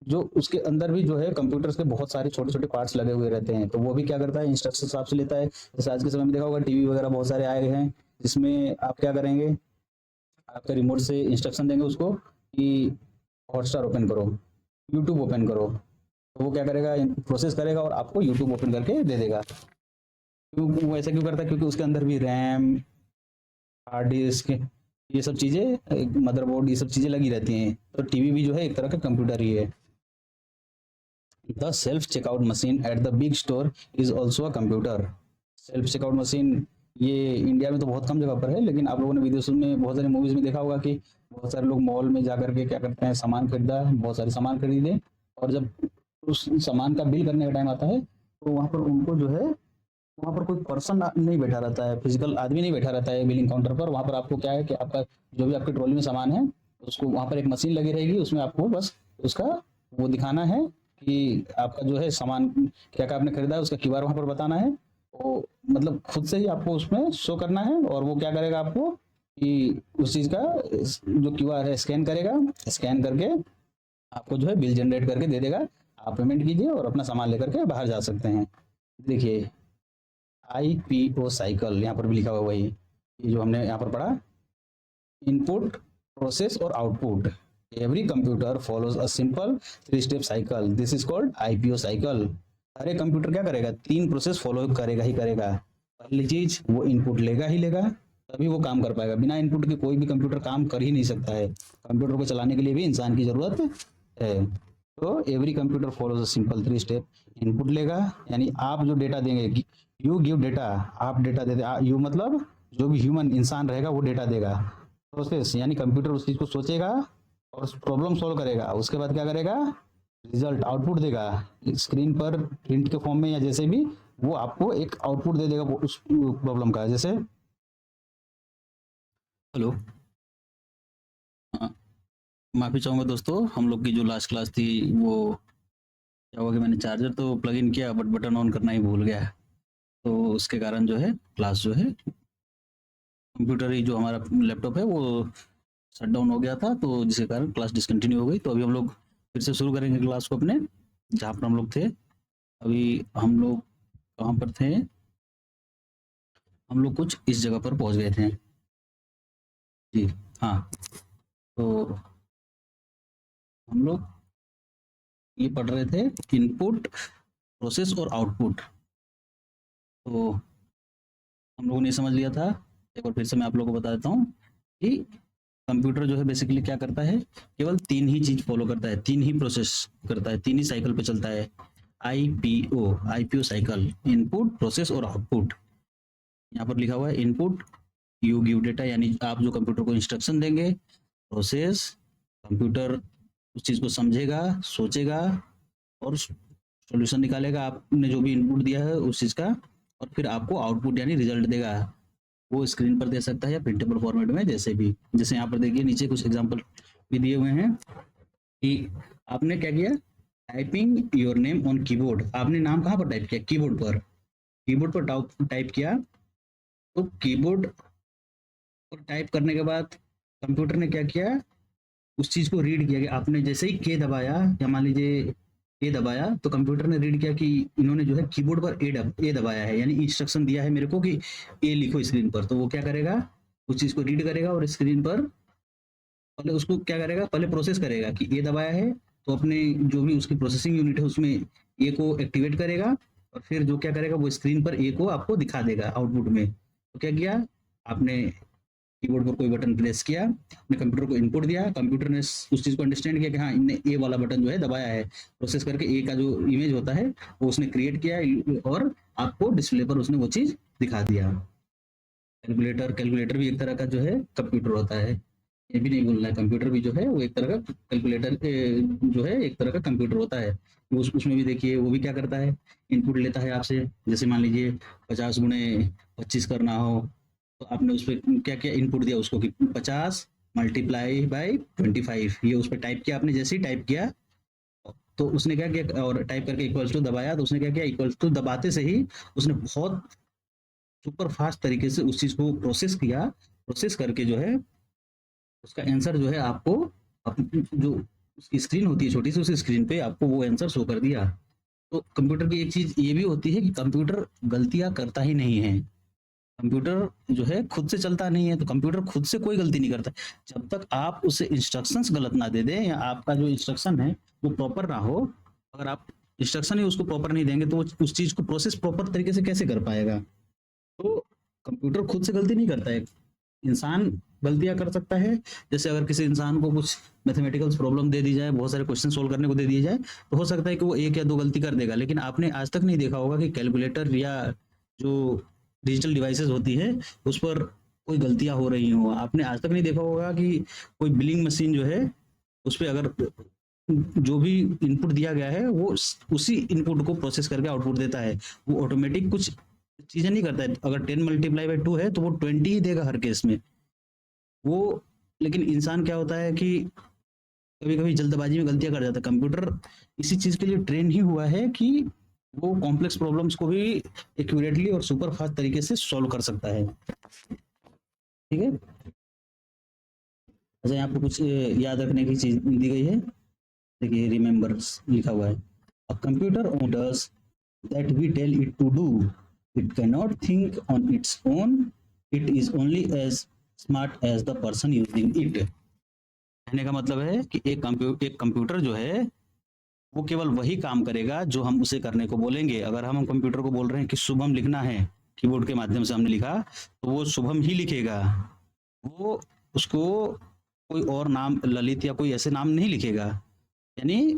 जो उसके अंदर भी जो है कंप्यूटर्स के बहुत सारे छोटे छोटे पार्ट्स लगे हुए रहते हैं। तो वो भी क्या करता है, इंस्ट्रक्शन आपसे लेता है। जैसे आज के समय में देखा होगा टीवी वगैरह बहुत सारे आए हैं जिसमें आप क्या करेंगे, आपके रिमोट से इंस्ट्रक्शन देंगे उसको कि हॉटस्टार ओपन करो, यूट्यूब ओपन करो। तो वो क्या करेगा, प्रोसेस करेगा और आपको यूट्यूब ओपन करके दे देगा। क्यों वो ऐसा क्यों करता है, क्योंकि उसके अंदर भी रैम, हार्ड डिस्क, ये सब चीज़ें, मदरबोर्ड, ये सब चीज़ें लगी रहती हैं। तो टीवी भी जो है एक तरह का कंप्यूटर ही है। The self checkout machine at the big store is also a computer. Self checkout machine ये इंडिया में तो बहुत कम जगह पर है, लेकिन आप लोगों ने विदेशों में बहुत सारी मूवीज में देखा होगा कि बहुत सारे लोग मॉल में जा करके क्या करते हैं, सामान खरीदा, बहुत सारे सामान खरीदे, और जब उस सामान का बिल करने का टाइम आता है तो वहाँ पर उनको जो है, वहाँ पर कोई पर्सन नहीं बैठा रहता है, फिजिकल आदमी नहीं बैठा रहता है बिलिंग काउंटर पर। वहाँ पर आपको क्या है कि आपका जो भी आपके ट्रॉली में सामान है उसको वहाँ पर एक मशीन लगी रहेगी, उसमें आपको बस उसका वो दिखाना है कि आपका जो है सामान क्या क्या आपने खरीदा है, उसका क्यूआर वहाँ पर बताना है। वो मतलब खुद से ही आपको उसमें शो करना है, और वो क्या करेगा आपको कि उस चीज़ का जो क्यूआर है स्कैन करेगा, स्कैन करके आपको जो है बिल जनरेट करके दे देगा। आप पेमेंट कीजिए और अपना सामान लेकर के बाहर जा सकते हैं। देखिए आईपीओ साइकिल यहाँ पर भी लिखा हुआ वही, ये जो हमने यहाँ पर पढ़ा, इनपुट, प्रोसेस और output. Every computer follows a simple 3 step cycle, this is called IPO cycle. हर एक कंप्यूटर क्या करेगा, 3 प्रोसेस फॉलो करेगा ही करेगा। पहली चीज वो इनपुट लेगा ही लेगा, तभी वो काम कर पाएगा। बिना इनपुट के कोई भी कंप्यूटर काम कर ही नहीं सकता है। कंप्यूटर को चलाने के लिए भी इंसान की जरूरत है। तो every computer follows a simple 3 step. Input लेगा यानी आप जो डेटा देंगे, यू गिव डेटा, आप डेटा देते, यू मतलब जो भी ह्यूमन इंसान रहेगा वो डेटा देगा। प्रोसेस यानी कंप्यूटर उस चीज को सोचेगा और प्रॉब्लम सॉल्व करेगा, उसके बाद क्या करेगा, रिजल्ट आउटपुट देगा स्क्रीन पर प्रिंट के फॉर्म में या जैसे भी, वो आपको एक आउटपुट दे देगा उस प्रॉब्लम का। जैसे हेलो, माफ़ी चाहूँगा दोस्तों, हम लोग की जो लास्ट क्लास थी वो क्या हुआ कि मैंने चार्जर तो प्लग इन किया बट बटन ऑन करना ही भूल गया, तो उसके कारण जो है क्लास जो है कंप्यूटर ही जो हमारा लैपटॉप है वो शट डाउन हो गया था, तो जिसके कारण क्लास डिसकंटिन्यू हो गई। तो अभी हम लोग फिर से शुरू करेंगे क्लास को अपने, जहाँ पर हम लोग थे। अभी हम लोग कहाँ पर थे? हम लोग कुछ इस जगह पर पहुँच गए थे। जी, हाँ। तो हम लोग ये पढ़ रहे थे इनपुट, प्रोसेस और आउटपुट। तो हम लोगों ने समझ लिया था। एक बार फिर से मैं आप लोगों को बता देता हूँ कि कंप्यूटर जो है बेसिकली क्या करता है, केवल 3 ही चीज फॉलो करता है, 3 ही प्रोसेस करता है, 3 ही साइकिल पे चलता है। आईपीओ साइकिल, इनपुट, प्रोसेस और आउटपुट। यहाँ पर लिखा हुआ है इनपुट, यू गिव डेटा, यानी आप जो कंप्यूटर को इंस्ट्रक्शन देंगे। प्रोसेस, कंप्यूटर उस चीज को समझेगा, सोचेगा और सॉल्यूशन निकालेगा आपने जो भी इनपुट दिया है उस चीज का, और फिर आपको आउटपुट यानी रिजल्ट देगा। वो स्क्रीन पर दे सकता है या प्रिंटेबल फॉर्मेट में, जैसे भी। जैसे यहाँ पर देखिए नीचे कुछ एग्जांपल भी दिए हुए हैं कि आपने क्या किया, typing your name on keyboard. आपने नाम कहाँ पर टाइप किया? कीबोर्ड पर। कीबोर्ड पर टाइप किया, तो कीबोर्ड पर टाइप करने के बाद कंप्यूटर ने क्या किया, उस चीज को रीड किया। कि आपने जैसे ही के दबाया, या मान लीजिए ए दबाया, तो कंप्यूटर ने रीड किया कि इन्होंने जो है कीबोर्ड पर ए दबाया है, यानी इंस्ट्रक्शन दिया है मेरे को कि ए लिखो स्क्रीन पर। तो वो क्या करेगा, उस चीज को रीड करेगा और स्क्रीन पर पहले उसको क्या करेगा, पहले प्रोसेस करेगा कि ए दबाया है, तो अपने जो भी उसकी प्रोसेसिंग यूनिट है उसमें ए को एक्टिवेट करेगा, और फिर जो क्या करेगा, वो स्क्रीन पर ए को आपको दिखा देगा आउटपुट में। तो क्या किया आपने, कीबोर्ड पर कोई बटन प्रेस किया, अपने कंप्यूटर को इनपुट दिया, कंप्यूटर ने उस चीज को अंडरस्टैंड किया कि हाँ इनने ए वाला बटन जो है दबाया है, प्रोसेस करके ए का जो इमेज होता है वो उसने क्रिएट किया, और आपको डिस्प्ले पर उसने वो चीज दिखा दिया। कैलकुलेटर भी एक तरह का जो है कंप्यूटर होता है, ये भी नहीं भूलना है। कंप्यूटर भी जो है वो एक तरह का कैलकुलेटर जो है एक तरह का कंप्यूटर होता है। उसमें भी देखिए वो भी क्या करता है, इनपुट लेता है आपसे। जैसे मान लीजिए 50 × 25 करना हो, तो आपने उस पर क्या क्या इनपुट दिया उसको कि 50 × 25, ये उस पर टाइप किया आपने। जैसे ही टाइप किया तो उसने क्या किया, और टाइप करके इक्वल्स टू दबाया, तो उसने क्या किया, इक्वल्स टू दबाते से ही उसने बहुत सुपर फास्ट तरीके से उस चीज को प्रोसेस किया। प्रोसेस करके जो है उसका आंसर जो है आपको जो उसकी स्क्रीन होती है छोटी सी, उस स्क्रीन पे आपको वो आंसर शो कर दिया। तो कंप्यूटर की एक चीज ये भी होती है कि कंप्यूटर गलतियां करता ही नहीं है। कंप्यूटर जो है खुद से चलता नहीं है, तो कंप्यूटर खुद से कोई गलती नहीं करता। जब तक आप उसे इंस्ट्रक्शंस गलत ना दे दें, या आपका जो इंस्ट्रक्शन है वो प्रॉपर ना हो। अगर आप इंस्ट्रक्शन ही उसको प्रॉपर नहीं देंगे तो उस चीज को प्रोसेस प्रॉपर तरीके से कैसे कर पाएगा? तो कंप्यूटर खुद से गलती नहीं करता है, इंसान गलतियां कर सकता है। जैसे अगर किसी इंसान को कुछ मैथमेटिकल प्रॉब्लम दे दी जाए, बहुत सारे क्वेश्चन सोल्व करने को दे दिए जाए, तो हो सकता है कि वो 1 या 2 गलती कर देगा। लेकिन आपने आज तक नहीं देखा होगा कि कैलकुलेटर या जो डिजिटल डिवाइसेस होती है उस पर कोई गलतियां हो रही हो। आपने आज तक नहीं देखा होगा कि कोई बिलिंग मशीन जो है उस पर अगर जो भी इनपुट दिया गया है वो उसी इनपुट को प्रोसेस करके आउटपुट देता है। वो ऑटोमेटिक कुछ चीजें नहीं करता है। अगर 10 × 2 है तो वो 20 ही देगा हर केस में वो। लेकिन इंसान क्या होता है कि कभी कभी जल्दबाजी में गलतियां कर जाता है। कंप्यूटर इसी चीज के लिए ट्रेन ही हुआ है कि वो कॉम्प्लेक्स प्रॉब्लम्स को भी एक्यूरेटली और सुपर फास्ट तरीके से सॉल्व कर सकता है। ठीक है, अच्छा यहाँ पर कुछ याद रखने की चीज दी गई है। देखिए रिमेम्बर्स लिखा हुआ है, a computer does that we tell it to do, it can not think on its own, it is only as smart as the person using it. कहने का मतलब है कि एक कंप्यूटर जो है वो केवल वही काम करेगा जो हम उसे करने को बोलेंगे। अगर हम कंप्यूटर को बोल रहे हैं कि शुभम लिखना है, कीबोर्ड के माध्यम से हमने लिखा, तो वो शुभम ही लिखेगा। वो उसको कोई और नाम, ललित या कोई ऐसे नाम नहीं लिखेगा। यानी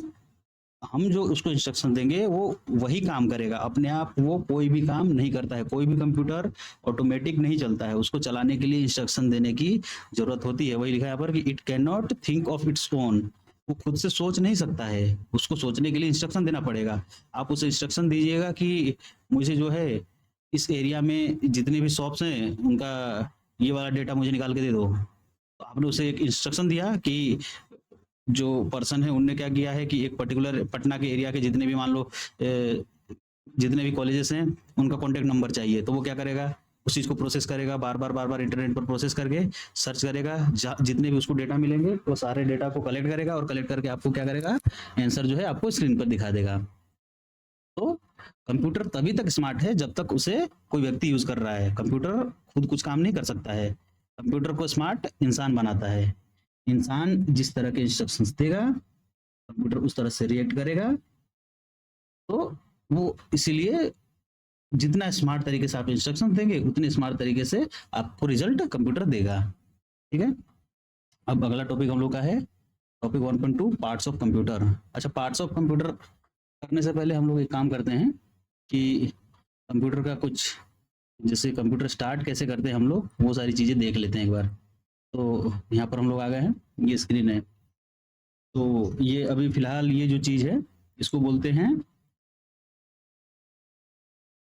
हम जो उसको इंस्ट्रक्शन देंगे वो वही काम करेगा अपने आप। वो कोई भी काम नहीं करता है। कोई भी कंप्यूटर ऑटोमेटिक नहीं चलता है, उसको चलाने के लिए इंस्ट्रक्शन देने की जरूरत होती है। वही लिखा है यहाँ पर कि it can not think of its own, वो खुद से सोच नहीं सकता है, उसको सोचने के लिए इंस्ट्रक्शन देना पड़ेगा। आप उसे इंस्ट्रक्शन दीजिएगा कि मुझे जो है इस एरिया में जितने भी शॉप्स हैं उनका ये वाला डेटा मुझे निकाल के दे दो। तो आपने उसे एक इंस्ट्रक्शन दिया कि जो पर्सन है उनने क्या किया है कि एक पर्टिकुलर पटना के एरिया के जितने भी मान लो जितने भी कॉलेजेस हैं उनका कॉन्टेक्ट नंबर चाहिए। तो वो क्या करेगा, उस चीज़ को प्रोसेस करेगा, बार बार इंटरनेट पर प्रोसेस करके सर्च करेगा, जितने भी उसको डेटा मिलेंगे वो सारे डेटा को कलेक्ट करेगा और कलेक्ट करके आपको क्या करेगा, आंसर जो है आपको स्क्रीन पर दिखा देगा। तो कंप्यूटर तभी तक स्मार्ट है जब तक उसे कोई व्यक्ति यूज कर रहा है। कंप्यूटर खुद कुछ काम नहीं कर सकता है, कंप्यूटर को स्मार्ट इंसान बनाता है। इंसान जिस तरह के इंस्ट्रक्शंस देगा कंप्यूटर उस तरह से रिएक्ट करेगा। तो वो इसीलिए जितना स्मार्ट तरीके से आप इंस्ट्रक्शन देंगे उतने स्मार्ट तरीके से आपको रिजल्ट कंप्यूटर देगा। ठीक है, अब अगला टॉपिक हम लोग का है टॉपिक 1.2 पार्ट्स ऑफ कंप्यूटर। अच्छा, पार्ट्स ऑफ कंप्यूटर करने से पहले हम लोग एक काम करते हैं कि कंप्यूटर का कुछ, जैसे कंप्यूटर स्टार्ट कैसे करते हैं हम लोग, वो सारी चीज़ें देख लेते हैं एक बार। तो यहाँ पर हम लोग आ गए हैं, ये स्क्रीन है। तो ये अभी फिलहाल ये जो चीज़ है इसको बोलते हैं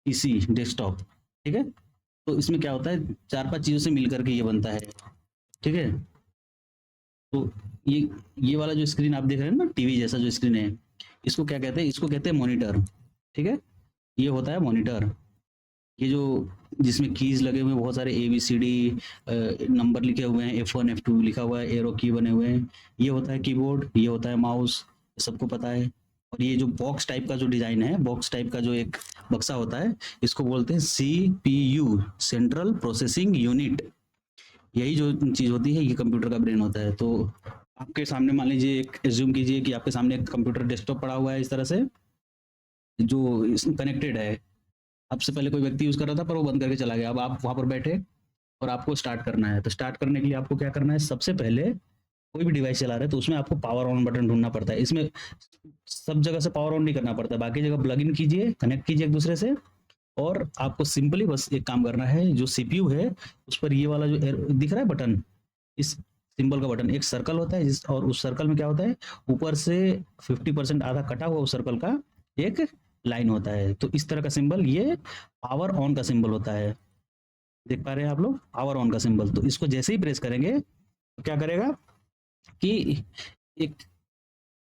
पीसी डेस्कटॉप। ठीक है, तो इसमें क्या होता है, 4-5 चीज़ों से मिलकर के ये बनता है। ठीक है, तो ये वाला जो स्क्रीन आप देख रहे हैं ना, टीवी जैसा जो स्क्रीन है, इसको क्या कहते हैं, इसको कहते हैं मॉनिटर। ठीक है, ये होता है मॉनिटर। ये जो जिसमें कीज लगे हुए हैं बहुत सारे ABCD नंबर लिखे हुए हैं, F1 F2 लिखा हुआ है, एरो की बने हुए हैं, ये होता है कीबोर्ड, ये होता है माउस, सबको पता है। और ये जो बॉक्स टाइप का जो डिजाइन है, बॉक्स टाइप का जो एक बक्सा होता है, इसको बोलते हैं CPU, सेंट्रल प्रोसेसिंग यूनिट। यही जो चीज़ होती है ये कंप्यूटर का ब्रेन होता है। तो आपके सामने मान लीजिए, एक एज्यूम कीजिए कि आपके सामने एक कंप्यूटर डेस्कटॉप पड़ा हुआ है इस तरह से, जो कनेक्टेड है। आपसे पहले कोई व्यक्ति यूज कर रहा था पर वो बंद करके चला गया, अब आप वहां पर बैठे और आपको स्टार्ट करना है। तो स्टार्ट करने के लिए आपको क्या करना है, सबसे पहले कोई भी डिवाइस चला रहे हैं तो उसमें आपको पावर ऑन बटन ढूंढना पड़ता है। इसमें सब जगह से पावर ऑन नहीं करना पड़ता, बाकी जगह प्लग इन कीजिए, कनेक्ट कीजिए एक दूसरे से, और आपको सिंपली बस एक काम करना है, जो CPU है उस पर ये वाला जो दिख रहा है बटन, इस सिंबल का बटन, एक सर्कल होता है और उस सर्कल में क्या होता है, ऊपर से 50% आधा कटा हुआ उस सर्कल का एक लाइन होता है। तो इस तरह का सिंबल ये पावर ऑन का सिंबल होता है। देख पा रहे हैं आप लोग, पावर ऑन का सिंबल। तो इसको जैसे ही प्रेस करेंगे तो क्या करेगा कि एक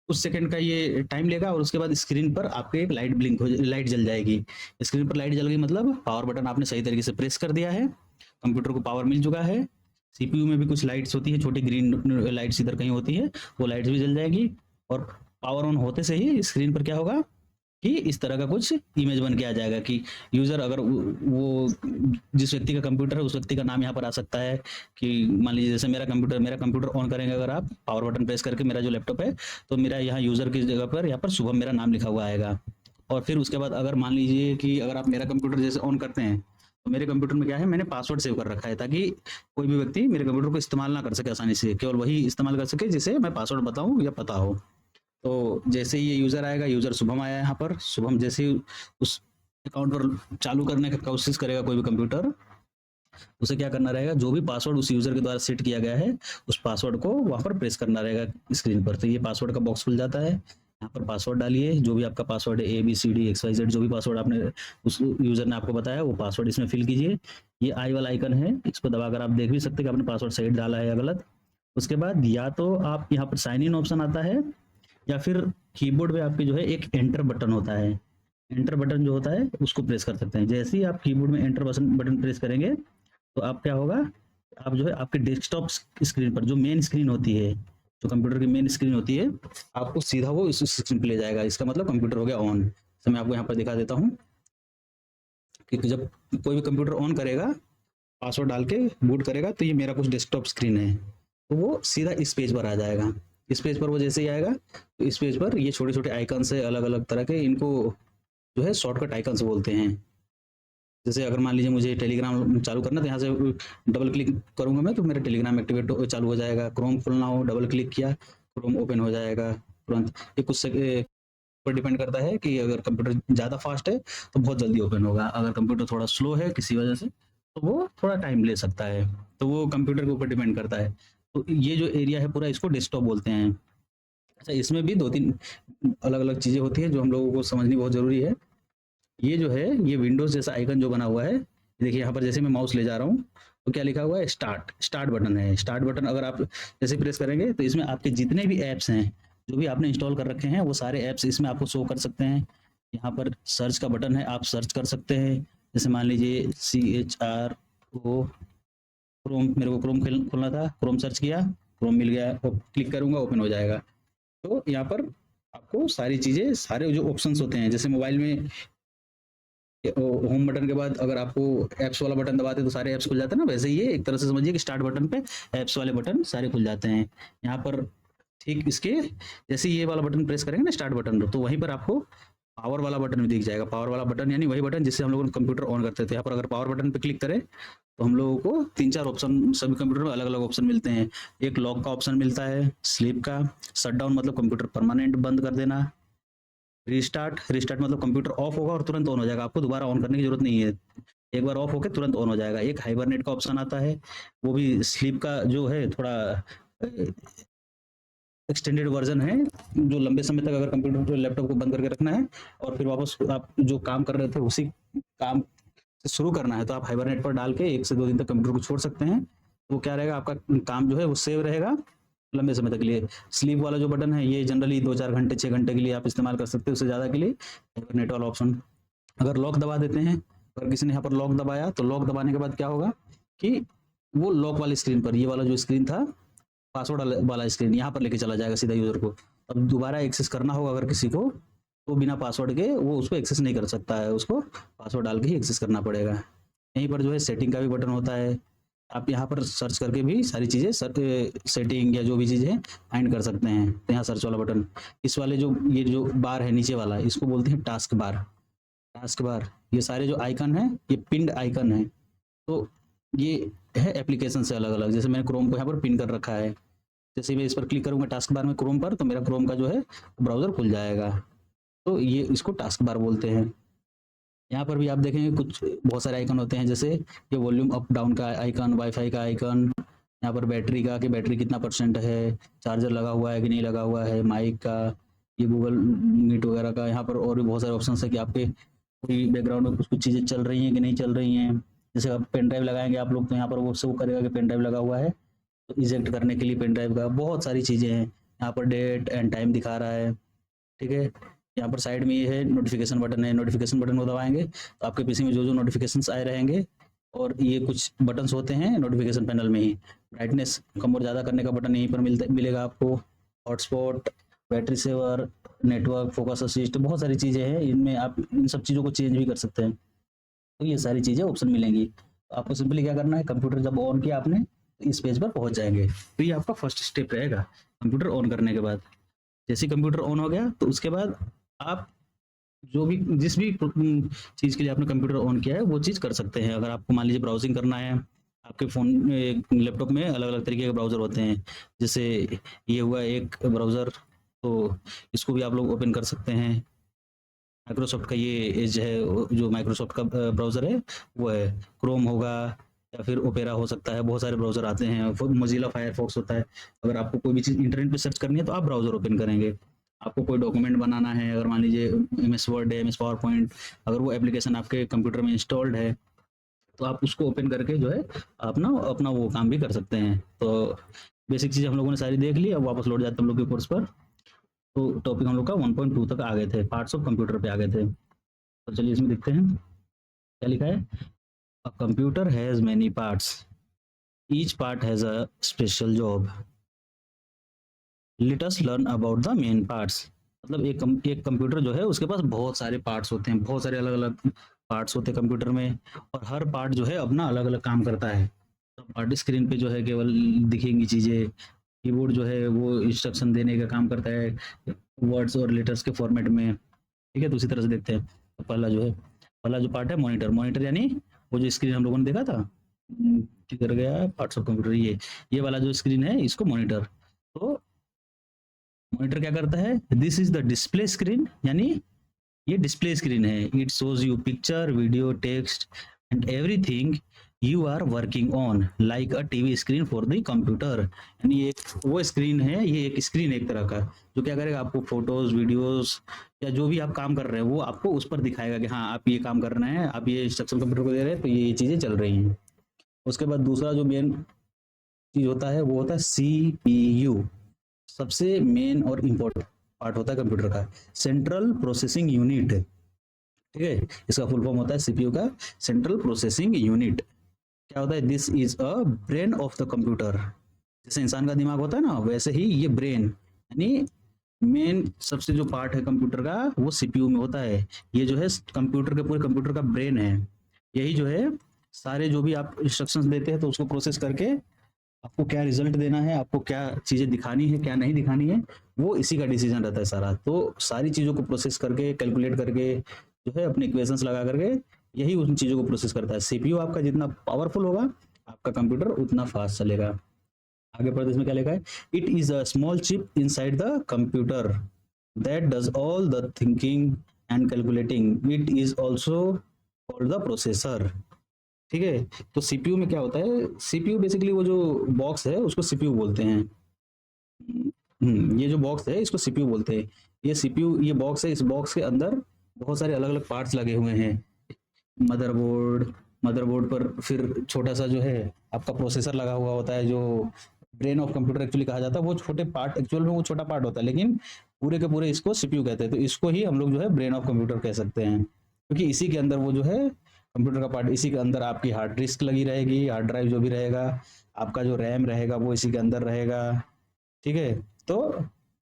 कुछ सेकंड का ये टाइम लेगा और उसके बाद स्क्रीन पर आपके एक लाइट ब्लिंक हो, लाइट जल जाएगी। स्क्रीन पर लाइट जल गई मतलब पावर बटन आपने सही तरीके से प्रेस कर दिया है, कंप्यूटर को पावर मिल चुका है। CPU में भी कुछ लाइट्स होती है, छोटी ग्रीन लाइट्स इधर कहीं होती है, वो लाइट्स भी जल जाएगी। और पावर ऑन होते से ही स्क्रीन पर क्या होगा कि इस तरह का कुछ इमेज बन के आ जाएगा कि यूजर, अगर वो जिस व्यक्ति का कंप्यूटर है उस व्यक्ति का नाम यहाँ पर आ सकता है। कि मान लीजिए जैसे मेरा कंप्यूटर ऑन करेंगे अगर आप पावर बटन प्रेस करके, मेरा जो लैपटॉप है, तो मेरा यहाँ यूजर की जगह पर यहाँ पर शुभम मेरा नाम लिखा हुआ आएगा। और फिर उसके बाद अगर मान लीजिए कि अगर आप मेरा कंप्यूटर जैसे ऑन करते हैं तो मेरे कंप्यूटर में क्या है, मैंने पासवर्ड सेव कर रखा है ताकि कोई भी व्यक्ति मेरे कंप्यूटर को इस्तेमाल ना कर सके आसानी से, केवल वही इस्तेमाल कर सके जिसे मैं पासवर्ड बताऊं या पता हो। तो जैसे ही ये यूजर आएगा, यूजर शुभम आया यहाँ पर, शुभम जैसे ही उस अकाउंट पर चालू करने की कोशिश करेगा कोई भी कंप्यूटर, उसे क्या करना रहेगा, जो भी पासवर्ड उस यूजर के द्वारा सेट किया गया है उस पासवर्ड को वहां पर प्रेस करना रहेगा स्क्रीन पर। तो ये पासवर्ड का बॉक्स खुल जाता है, यहाँ पर पासवर्ड डालिए, जो भी आपका पासवर्ड है ABCD XYZ, जो भी पासवर्ड आपने उस यूजर ने आपको बताया वो पासवर्ड इसमें फिल कीजिए। ये आई वाला आइकन है, इस पर दबाकर आप देख भी सकते हैं कि आपने पासवर्ड सही डाला है या गलत। उसके बाद या तो आप यहाँ पर साइन इन ऑप्शन आता है, या फिर कीबोर्ड में आपके जो है एक एंटर बटन होता है, एंटर बटन जो होता है उसको प्रेस कर सकते हैं। जैसे ही आप कीबोर्ड में एंटर बटन प्रेस करेंगे तो आप क्या होगा, आप जो है आपके डेस्कटॉप स्क्रीन पर जो मेन स्क्रीन होती है, जो कंप्यूटर की मेन स्क्रीन होती है, आपको सीधा वो इस स्क्रीन पे ले जाएगा। इसका मतलब कंप्यूटर हो गया ऑन। तो मैं आपको यहाँ पर दिखा देता हूँ कि जब कोई भी कंप्यूटर ऑन करेगा, पासवर्ड डाल के बूट करेगा, तो ये मेरा कुछ डेस्कटॉप स्क्रीन है, तो वो सीधा इस पेज पर आ जाएगा। इस पेज पर वो जैसे ही आएगा तो इस पेज पर ये छोटे छोटे आइकन्स है अलग अलग तरह के, इनको जो है शॉर्टकट आइकन्स बोलते हैं। जैसे अगर मान लीजिए मुझे टेलीग्राम चालू करना, तो यहाँ से डबल क्लिक करूंगा मैं तो मेरा टेलीग्राम एक्टिवेट चालू हो जाएगा। क्रोम खोलना हो, डबल क्लिक किया, क्रोम ओपन हो जाएगा तुरंत। ये कुछ पर डिपेंड करता है कि अगर कंप्यूटर ज़्यादा फास्ट है तो बहुत जल्दी ओपन होगा, अगर कंप्यूटर थोड़ा स्लो है किसी वजह से तो वो थोड़ा टाइम ले सकता है। तो वो कंप्यूटर के ऊपर डिपेंड करता है। तो ये जो एरिया है पूरा, इसको डेस्कटॉप बोलते हैं। अच्छा, इसमें भी 2-3 अलग अलग चीज़ें होती हैं जो हम लोगों को समझनी बहुत ज़रूरी है। ये जो है, ये विंडोज जैसा आइकन जो बना हुआ है, देखिए यहाँ पर जैसे मैं माउस ले जा रहा हूँ तो क्या लिखा हुआ है, स्टार्ट बटन है। स्टार्ट बटन अगर आप जैसे प्रेस करेंगे तो इसमें आपके जितने भी ऐप्स हैं जो भी आपने इंस्टॉल कर रखे हैं वो सारे ऐप्स इसमें आपको शो कर सकते हैं। यहाँ पर सर्च का बटन है, आप सर्च कर सकते हैं। जैसे मान लीजिए CHRO क्रोम, मेरे को क्रोम खोलना था, क्रोम सर्च किया, क्रोम मिल गया, क्लिक करूंगा ओपन हो जाएगा। तो यहाँ पर आपको सारी चीज़ें, सारे जो ऑप्शंस होते हैं, जैसे मोबाइल में होम बटन के बाद अगर आपको ऐप्स वाला बटन दबाते तो सारे ऐप्स खुल जाते हैं ना, वैसे ही ये एक तरह से समझिए कि स्टार्ट बटन पे ऐप्स वाले बटन सारे खुल जाते हैं। यहाँ पर ठीक इसके जैसे ये वाला बटन प्रेस करेंगे ना स्टार्ट बटन, तो वहीं पर आपको पावर वाला बटन भी दिख जाएगा। पावर वाला बटन यानी वही बटन जिससे हम लोग कंप्यूटर ऑन करते थे। यहाँ पर अगर पावर बटन पे क्लिक करें तो हम लोगों को 3-4 ऑप्शन, सभी कंप्यूटर में अलग अलग ऑप्शन मिलते हैं। एक लॉक का ऑप्शन मिलता है, स्लीप का, शट डाउन मतलब कंप्यूटर परमानेंट बंद कर देना, रिस्टार्ट, रिस्टार्ट मतलब कंप्यूटर ऑफ होगा और तुरंत ऑन हो जाएगा, आपको दोबारा ऑन करने की जरूरत नहीं है, एक बार ऑफ होकर तुरंत ऑन हो जाएगा। एक हाइबरनेट का ऑप्शन आता है, वो भी स्लीप का जो है थोड़ा एक्सटेंडेड वर्जन है, जो लंबे समय तक अगर कंप्यूटर को, लैपटॉप को बंद करके रखना है और फिर वापस आप जो काम कर रहे थे उसी काम से शुरू करना है, तो आप हाइबरनेट पर डाल के 1 से 2 दिन तक कंप्यूटर को छोड़ सकते हैं। तो क्या रहेगा, आपका काम जो है वो सेव रहेगा लंबे समय तक के लिए। स्लीप वाला जो बटन है ये जनरली 2-4 घंटे 6 घंटे के लिए आप इस्तेमाल कर सकते हो, उससे ज़्यादा के लिए हाइबरनेट वाला ऑप्शन। अगर लॉक दबा देते हैं, अगर किसी ने यहाँ पर लॉक दबाया तो लॉक दबाने के बाद क्या होगा कि वो लॉक वाली स्क्रीन पर, ये वाला जो स्क्रीन था पासवर्ड वाला स्क्रीन, यहाँ पर लेके चला जाएगा सीधा यूजर को। अब दोबारा एक्सेस करना होगा अगर किसी को, तो बिना पासवर्ड के वो उसको एक्सेस नहीं कर सकता है, उसको पासवर्ड डाल के ही एक्सेस करना पड़ेगा। यहीं पर जो है सेटिंग का भी बटन होता है, आप यहाँ पर सर्च करके भी सारी चीज़ें सेटिंग या जो भी चीज़ें फाइंड कर सकते हैं। तो यहाँ सर्च वाला बटन, इस वाले जो ये जो बार है नीचे वाला, इसको बोलते हैं टास्क बार। टास्क बार, ये सारे जो आइकन है ये पिंड आइकन है, तो ये है एप्लीकेशन से अलग अलग। जैसे मैंने क्रोम को यहाँ पर पिन कर रखा है, जैसे मैं इस पर क्लिक करूंगा टास्क बार में क्रोम पर, तो मेरा क्रोम का जो है ब्राउजर खुल जाएगा, तो ये इसको टास्क बार बोलते हैं। यहाँ पर भी आप देखेंगे कुछ बहुत सारे आइकन होते हैं, जैसे ये वॉल्यूम अप डाउन का आइकन, वाईफाई का आइकन, यहाँ पर बैटरी का कि बैटरी कितना % है, चार्जर लगा हुआ है कि नहीं लगा हुआ है, माइक का, ये गूगल मीट वगैरह का। यहाँ पर और भी बहुत सारे ऑप्शन है कि आपके कोई बैकग्राउंड में कुछ कुछ चीज़ें चल रही हैं कि नहीं चल रही हैं। जैसे आप पेन ड्राइव लगाएंगे आप लोग, तो यहाँ पर वो शो करेगा कि पेन ड्राइव लगा हुआ है, तो इजेक्ट करने के लिए पेन ड्राइव का बहुत सारी चीज़ें हैं। यहाँ पर डेट एंड टाइम दिखा रहा है, ठीक है। यहाँ पर साइड में ये है नोटिफिकेशन बटन है, नोटिफिकेशन बटन को दबाएंगे तो आपके पीसी में जो जो नोटिफिकेशंस आए रहेंगे, और ये कुछ बटन्स होते हैं नोटिफिकेशन पैनल में ही। ब्राइटनेस कम और ज़्यादा करने का बटन यहीं पर मिलेगा आपको, hotspot, battery saver, network, focus assist, बहुत सारी चीज़ें हैं, इनमें आप इन सब चीज़ों को चेंज भी कर सकते हैं। तो ये सारी चीज़ें ऑप्शन मिलेंगी, तो आपको सिंपली क्या करना है, कंप्यूटर जब ऑन किया आपने तो इस पेज पर पहुंच जाएंगे। तो ये आपका फर्स्ट स्टेप रहेगा कंप्यूटर ऑन करने के बाद। जैसे कंप्यूटर ऑन हो गया तो उसके बाद आप जो भी जिस भी चीज़ के लिए आपने कंप्यूटर ऑन किया है वो चीज़ कर सकते हैं। अगर आपको मान लीजिए ब्राउजिंग करना है, आपके फ़ोन में, लैपटॉप में अलग अलग तरीके के ब्राउज़र होते हैं, जैसे ये हुआ एक ब्राउज़र, तो इसको भी आप लोग ओपन कर सकते हैं। माइक्रोसॉफ्ट का ये एज है, जो माइक्रोसॉफ्ट का ब्राउज़र है वो है, क्रोम होगा या फिर ओपेरा हो सकता है, बहुत सारे ब्राउज़र आते हैं, मोजिला फायरफॉक्स होता है। अगर आपको कोई भी चीज़ इंटरनेट पे सर्च करनी है तो आप ब्राउज़र ओपन करेंगे। आपको कोई डॉक्यूमेंट बनाना है, अगर मान लीजिए एमएस वर्ड है, एमएस पावर पॉइंट, अगर वो एप्लीकेशन आपके कंप्यूटर में इंस्टॉल्ड है तो आप उसको ओपन करके जो है अपना अपना वो काम भी कर सकते हैं। तो बेसिक चीज़ हम लोगों ने सारी देख ली। अब वापस लौट जाते हैं हम लोग के कोर्स पर। तो टॉपिक हम लोग का 1.2 तक आ गए थे, पार्ट्स ऑफ कंप्यूटर पे आ गए थे। तो चलिए इसमें देखते हैं क्या लिखा है। A computer has many parts, each part has a special job, let us learn about the main parts. मतलब एक कंप्यूटर जो है उसके पास बहुत सारे पार्ट्स होते हैं, बहुत सारे अलग अलग पार्ट्स होते हैं कंप्यूटर में, और हर पार्ट जो है अपना अलग अलग काम करता है। तो पार्ट स्क्रीन पे जो है केवल दिखेंगी चीज़ें, कीबोर्ड जो है वो इंस्ट्रक्शन देने का काम करता है वर्ड्स और लेटर्स के फॉर्मेट में, ठीक है। तो उसी तरह से देखते हैं। तो पहला जो पार्ट है मॉनिटर। मॉनिटर यानी वो जो स्क्रीन हम लोगों ने देखा था, किधर गया पार्ट्स ऑफ कंप्यूटर, ये वाला जो स्क्रीन है इसको मॉनिटर। तो मॉनिटर क्या करता है, this is the display screen, यानी ये डिस्प्ले स्क्रीन है। It shows you picture, video, text and everything you are working on like a TV screen for the computer. यानी एक वो स्क्रीन है, ये एक स्क्रीन एक तरह का, जो क्या करेगा, आपको फोटोज, वीडियोस या जो भी आप काम कर रहे हैं वो आपको उस पर दिखाएगा कि हाँ आप ये काम कर रहे हैं, आप ये इंस्ट्रक्शन कंप्यूटर को दे रहे हैं, तो ये चीज़ें चल रही हैं। उसके बाद दूसरा जो मेन चीज़ होता है वो होता है CPU। सबसे मेन और इम्पोर्टेंट पार्ट होता है कंप्यूटर का, सेंट्रल प्रोसेसिंग यूनिट, ठीक है। इसका फुल फॉर्म होता है सीपीयू का सेंट्रल प्रोसेसिंग यूनिट। क्या होता है, this is a brain of the computer. जैसे इंसान का दिमाग होता है ना, वैसे ही ये ब्रेन यानी मेन सबसे जो पार्ट है कंप्यूटर का वो सीपीयू में होता है। ये जो है कंप्यूटर के पूरे कंप्यूटर का ब्रेन है। यही जो है सारे जो भी आप इंस्ट्रक्शंस देते हैं तो उसको प्रोसेस करके आपको क्या रिजल्ट देना है, आपको क्या चीजें दिखानी है क्या नहीं दिखानी है, वो इसी का डिसीजन रहता है सारा। तो सारी चीजों को प्रोसेस करके कैलकुलेट करके जो है अपने इक्वेशंस लगा करके यही उन चीजों को प्रोसेस करता है। सीपीयू आपका जितना पावरफुल होगा आपका कंप्यूटर उतना फास्ट चलेगा। आगे पढ़ते इसमें क्या लिखा है, it is a small chip inside the computer that does all the thinking and calculating, it is also called the processor. ठीक है। तो सीपीयू में क्या होता है, सीपीयू बेसिकली वो जो बॉक्स है उसको सीपीयू बोलते हैं। ये जो बॉक्स है इसको सीपीयू बोलते हैं। ये सीपीयू ये बॉक्स है, इस बॉक्स के अंदर बहुत सारे अलग अलग पार्ट्स लगे हुए हैं। मदरबोर्ड, मदरबोर्ड पर फिर छोटा सा जो है आपका प्रोसेसर लगा हुआ होता है, जो ब्रेन ऑफ कंप्यूटर एक्चुअली कहा जाता है। वो छोटे पार्ट एक्चुअल में वो छोटा पार्ट होता है, लेकिन पूरे के पूरे इसको सीपीयू कहते हैं। तो इसको ही हम लोग जो है ब्रेन ऑफ कंप्यूटर कह सकते हैं, क्योंकि इसी के अंदर वो जो है कंप्यूटर का पार्ट, इसी के अंदर आपकी हार्ड डिस्क लगी रहेगी, हार्ड ड्राइव जो भी रहेगा, आपका जो रैम रहेगा वो इसी के अंदर रहेगा। ठीक है। तो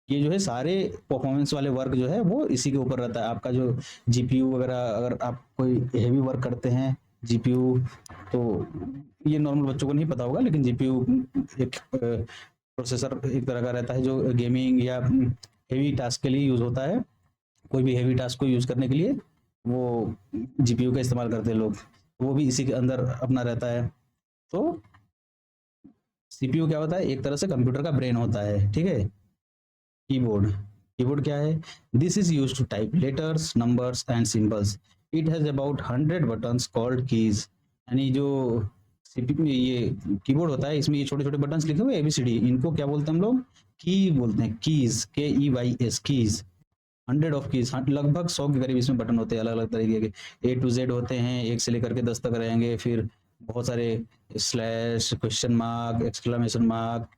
ये जो है सारे परफॉर्मेंस वाले वर्क जो है वो इसी के ऊपर रहता है। आपका जो जीपीयू वगैरह, अगर आप कोई हेवी वर्क करते हैं जीपीयू, तो ये नॉर्मल बच्चों को नहीं पता होगा, लेकिन जीपीयू एक प्रोसेसर एक तरह का रहता है जो गेमिंग या हेवी टास्क के लिए यूज होता है। कोई भी हेवी टास्क को यूज करने के लिए वो जीपीयू का इस्तेमाल करते हैं लोग, वो भी इसी के अंदर अपना रहता है। तो सीपीयू क्या होता है, एक तरह से कंप्यूटर का ब्रेन होता है। ठीक है। कीबोर्ड, कीबोर्ड क्या है, this is use to type letters numbers and symbols, it has about 100 buttons called keys. यानी जो सीपीयू में ये कीबोर्ड होता है इसमें ये छोटे छोटे बटन्स लिखे हुए एबीसीडी, इनको क्या बोलते हैं हम लोग, की बोलते हैं, keys, KEYS, keys. 100 of keys, लगभग 100 के करीब इसमें बटन होते हैं अलग अलग तरीके के, A to Z होते हैं, एक से लेकर के 10 तक रहेंगे। फिर बहुत सारे slash, question mark, exclamation mark,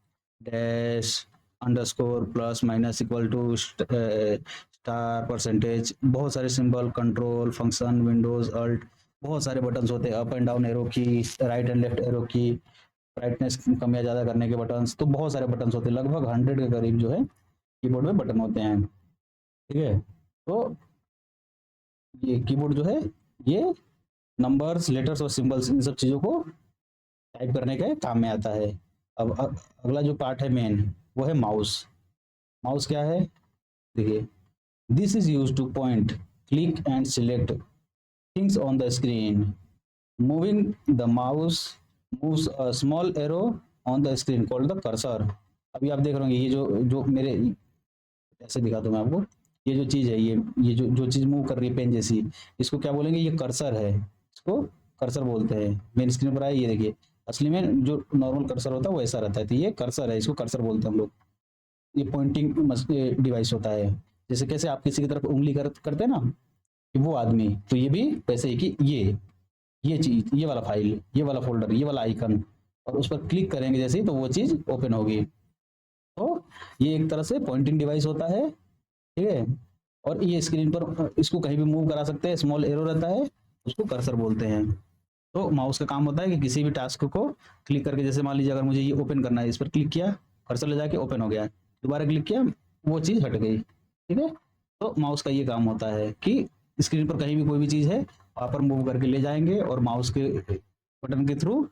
dash, underscore, plus minus, equal to, star, percentage, बहुत सारे symbol, control, function, Windows, alt, बहुत सारे बटन्स होते हैं। Up and down arrow key, right and left arrow key, brightness कम या ज़्यादा करने के बटन्स, तो बहुत सारे बटन्स होते हैं, लगभग 100 के करीब जो है कीबोर्ड में बटन होते हैं। ठीक है। तो ये कीबोर्ड जो है ये नंबर्स, लेटर्स और सिंबल्स, इन सब चीज़ों को टाइप करने के काम में आता है। अब अगला जो पार्ट है मेन, वो है माउस। माउस क्या है, देखिए, this is use two point, click and select things on the screen, moving the mouse moves a small arrow on the screen called the cursor. अभी आप देख रहे होंगे ये जो जो मेरे ऐसे दिखाता हूँ मैं आपको, ये जो चीज़ है, ये जो जो चीज़ मूव कर रही है पेन जैसी, इसको क्या बोलेंगे, ये कर्सर है, इसको कर्सर बोलते हैं। मेन स्क्रीन पर आया ये देखिए, असली में जो नॉर्मल कर्सर होता है वो ऐसा रहता है, तो ये कर्सर है, इसको कर्सर बोलते हैं हम लोग। ये पॉइंटिंग डिवाइस होता है। जैसे कैसे आप किसी की तरफ उंगली करते हैं ना कि वो आदमी, तो ये भी वैसे ही कि ये चीज, ये वाला फाइल, ये वाला फोल्डर, ये वाला आइकन, और उस पर क्लिक करेंगे जैसे ही तो वो चीज ओपन होगी। तो ये एक तरह से पॉइंटिंग डिवाइस होता है। ठीक है। और ये स्क्रीन पर इसको कहीं भी मूव करा सकते हैं, स्मॉल एरो रहता है, उसको कर्सर बोलते हैं। तो माउस का काम होता है कि किसी भी टास्क को क्लिक करके, जैसे मान लीजिए अगर मुझे ये ओपन करना है, इस पर क्लिक किया, कर्सर ले जाके ओपन हो गया, दोबारा क्लिक किया, वो चीज़ हट गई। ठीक है। तो माउस का ये काम होता है कि स्क्रीन पर कहीं भी कोई भी चीज़ है वहाँ पर मूव करके ले जाएंगे, और माउस के बटन के थ्रू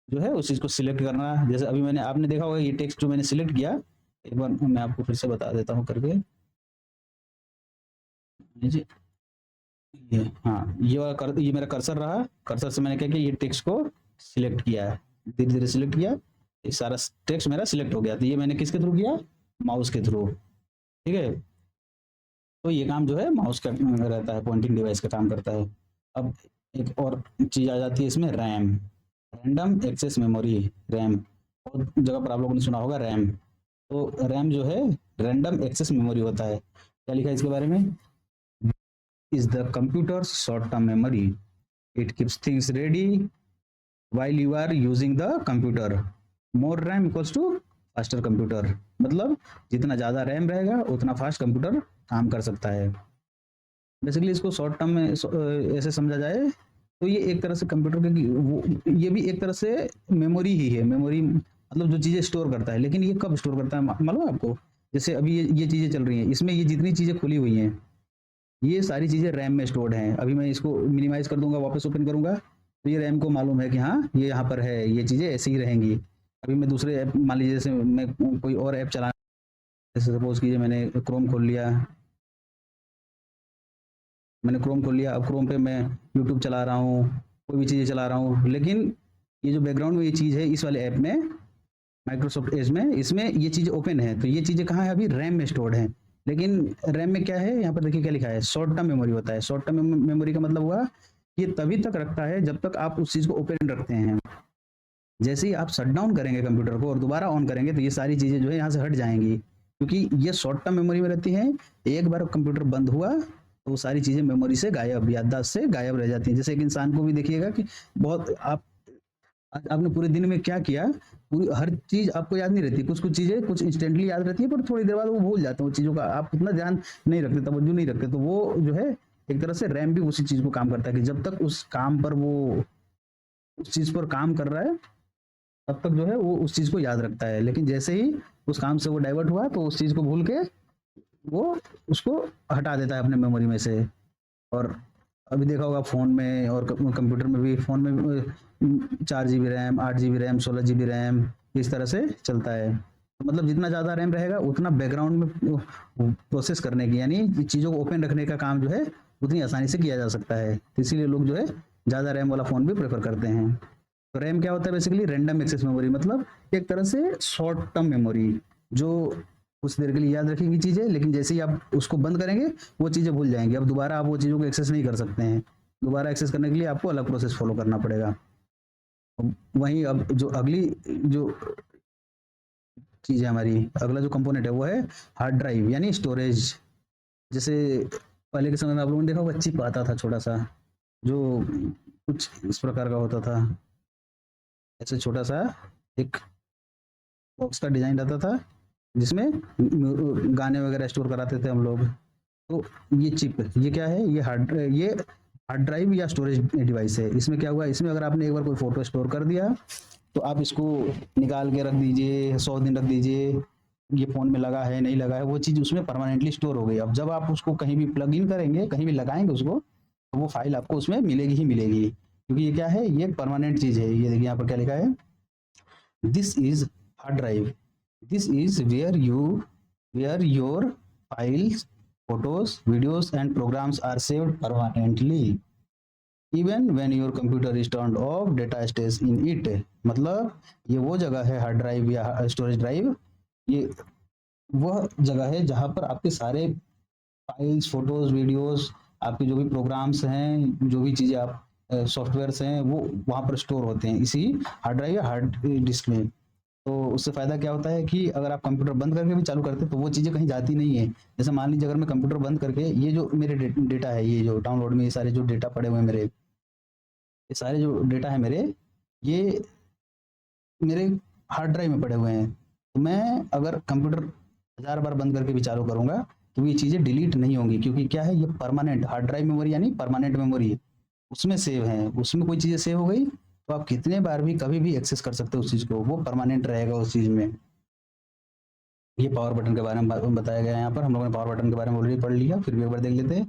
जो है उस चीज़ को सिलेक्ट करना। जैसे अभी मैंने, आपने देखा होगा ये टेक्स्ट जो मैंने सिलेक्ट किया, एक बार मैं आपको फिर से बता देता हूँ करके। जी, ये हाँ, ये मेरा कर्सर रहा, कर्सर से मैंने क्या किया, ये टेक्स्ट को सिलेक्ट किया है, धीरे धीरे सिलेक्ट किया, ये सारा टेक्स्ट मेरा सिलेक्ट हो गया। तो ये मैंने किसके थ्रू किया, माउस के थ्रू। ठीक है। तो ये काम जो है माउस का रहता है, पॉइंटिंग डिवाइस का काम करता है। अब एक और चीज़ आ जाती है इसमें, RAM, random access memory, RAM. बहुत जगह पर आप लोगों ने सुना होगा रैम। तो रैम जो है रैंडम एक्सेस मेमोरी होता है। क्या लिखा है इसके बारे में, is the computer's short-term memory. It keeps things ready while you are using the computer. More RAM equals to faster computer. मतलब जितना ज़्यादा रैम रहेगा उतना फास्ट कंप्यूटर काम कर सकता है। बेसिकली इसको शॉर्ट टर्म में ऐसे समझा जाए तो ये एक तरह से कंप्यूटर के वो ये भी एक तरह से मेमोरी ही है। मेमोरी मतलब जो चीज़ें स्टोर करता है, लेकिन ये कब स्टोर करता है मालूम है आपको? जैसे अभी ये चीज़ें चल रही हैं, इसमें ये जितनी चीज़ें खुली हुई हैं, ये सारी चीज़ें रैम में स्टोर्ड हैं। अभी मैं इसको मिनिमाइज़ कर दूँगा, वापस ओपन करूँगा, तो ये रैम को मालूम है कि हाँ, ये यहाँ पर है, ये चीज़ें ऐसी ही रहेंगी। अभी मैं दूसरे ऐप मान लीजिए जैसे मैं कोई और ऐप चला, जैसे सपोज़ कीजिए मैंने क्रोम खोल लिया, अब क्रोम पे मैं यूट्यूब चला रहा हूँ, कोई भी चीज़ें चला रहा हूँ, लेकिन ये जो बैकग्राउंड में ये चीज़ है इस वाले ऐप में, माइक्रोसॉफ्ट एज में, इसमें ये चीज़ें ओपन है, तो ये चीज़ें कहाँ है? अभी रैम में स्टोर्ड है। लेकिन रैम में क्या है, यहाँ पर देखिए क्या लिखा है, शॉर्ट टर्म मेमोरी होता है। शॉर्ट टर्म मेमोरी का मतलब हुआ ये तभी तक रखता है जब तक आप उस चीज़ को ओपन रखते हैं। जैसे ही आप शट डाउन करेंगे कंप्यूटर को और दोबारा ऑन करेंगे, तो ये सारी चीज़ें जो है यहाँ से हट जाएंगी, क्योंकि ये शॉर्ट टर्म मेमोरी में रहती हैं। एक बार कंप्यूटर बंद हुआ तो वो सारी चीज़ें मेमोरी से गायब, याददाश्त से गायब रह जाती हैं। जैसे एक इंसान को भी देखिएगा कि बहुत आप आज आपने पूरे दिन में क्या किया, पूरी हर चीज़ आपको याद नहीं रहती। कुछ कुछ चीज़ें कुछ इंस्टेंटली याद रहती है, पर थोड़ी देर बाद वो भूल जाते हैं। वो चीज़ों का आप उतना ध्यान नहीं रखते, तवज्जो नहीं रखते। तो वो जो है एक तरह से रैम भी उसी चीज़ को काम करता है कि जब तक उस काम पर वो उस चीज़ पर काम कर रहा है, तब तक जो है वो उस चीज़ को याद रखता है। लेकिन जैसे ही उस काम से वो डाइवर्ट हुआ, तो उस चीज़ को भूल के वो उसको हटा देता है अपने मेमोरी में से। और अभी देखा होगा फ़ोन में और कंप्यूटर में भी, फ़ोन में भी 4 GB RAM, 8 GB RAM, 16 GB RAM, इस तरह से चलता है। तो मतलब जितना ज़्यादा रैम रहेगा उतना बैकग्राउंड में प्रोसेस करने की, यानी चीज़ों को ओपन रखने का काम जो है उतनी आसानी से किया जा सकता है। तो इसीलिए लोग जो है ज़्यादा रैम वाला फ़ोन भी प्रेफर करते हैं। तो रैम क्या होता है? बेसिकली रैंडम एक्सेस मेमोरी, मतलब एक तरह से शॉर्ट टर्म मेमोरी, जो कुछ देर के लिए याद रखेगी चीज़ें, लेकिन जैसे ही आप उसको बंद करेंगे वो चीज़ें भूल जाएंगी। अब दोबारा आप वो चीज़ों को एक्सेस नहीं कर सकते हैं। दोबारा एक्सेस करने के लिए आपको अलग प्रोसेस फॉलो करना पड़ेगा। वहीं अब जो अगली जो चीज़ है हमारी, अगला जो कंपोनेंट है वो है हार्ड ड्राइव यानी स्टोरेज। जैसे पहले के समय में आप लोगों ने देखा होगा चिप आता था छोटा सा, जो कुछ इस प्रकार का होता था, ऐसे छोटा सा एक बॉक्स का डिजाइन रहता था, जिसमें गाने वगैरह स्टोर कराते थे हम लोग। तो ये चिप, ये क्या है? ये हार्ड ड्राइव या स्टोरेज डिवाइस है। इसमें क्या हुआ, इसमें अगर आपने एक बार कोई फोटो स्टोर कर दिया, तो आप इसको निकाल के रख दीजिए, 100 दिन रख दीजिए, ये फ़ोन में लगा है नहीं लगा है, वो चीज़ उसमें परमानेंटली स्टोर हो गई। अब जब आप उसको कहीं भी प्लग इन करेंगे, कहीं भी लगाएंगे उसको, तो वो फाइल आपको उसमें मिलेगी ही मिलेगी, क्योंकि ये क्या है, ये परमानेंट चीज़ है। ये देखिए यहाँ पर क्या लिखा है, this is hard drive, this is where your files, photos, videos and programs are saved permanently, even when your computer is turned off, data stays in it। मतलब ये वो जगह है, हार्ड ड्राइव या स्टोरेज ड्राइव, ये वह जगह है जहाँ पर आपके सारे फाइल्स, फोटोज, वीडियोस, आपके जो भी प्रोग्राम्स हैं, जो भी चीज़ें आप सॉफ्टवेयर्स हैं, वो वहाँ पर स्टोर होते हैं इसी हार्ड ड्राइव या हार्ड डिस्क में। तो उससे फ़ायदा क्या होता है कि अगर आप कंप्यूटर बंद करके भी चालू करते हैं, तो वो चीज़ें कहीं जाती नहीं है। जैसे मान लीजिए अगर मैं कंप्यूटर बंद करके, ये जो मेरे डेटा है, ये जो डाउनलोड में ये सारे जो डेटा पड़े हुए हैं मेरे, ये सारे जो डेटा है मेरे, ये मेरे हार्ड ड्राइव में पड़े हुए हैं। तो मैं अगर कंप्यूटर 1000 बार बंद करके भी चालू करूँगा, तो ये चीज़ें डिलीट नहीं होंगी, क्योंकि क्या है, ये परमानेंट हार्ड ड्राइव मेमोरी यानी परमानेंट मेमोरी उसमें सेव है। उसमें कोई चीज़ें सेव हो गई, तो आप कितने बार भी कभी भी एक्सेस कर सकते हो उस चीज़ को, वो परमानेंट रहेगा उस चीज़ में। ये पावर बटन के बारे में बताया गया है यहाँ पर। हम लोगों ने पावर बटन के बारे में ऑलरेडी पढ़ लिया, फिर भी एक बार देख लेते हैं।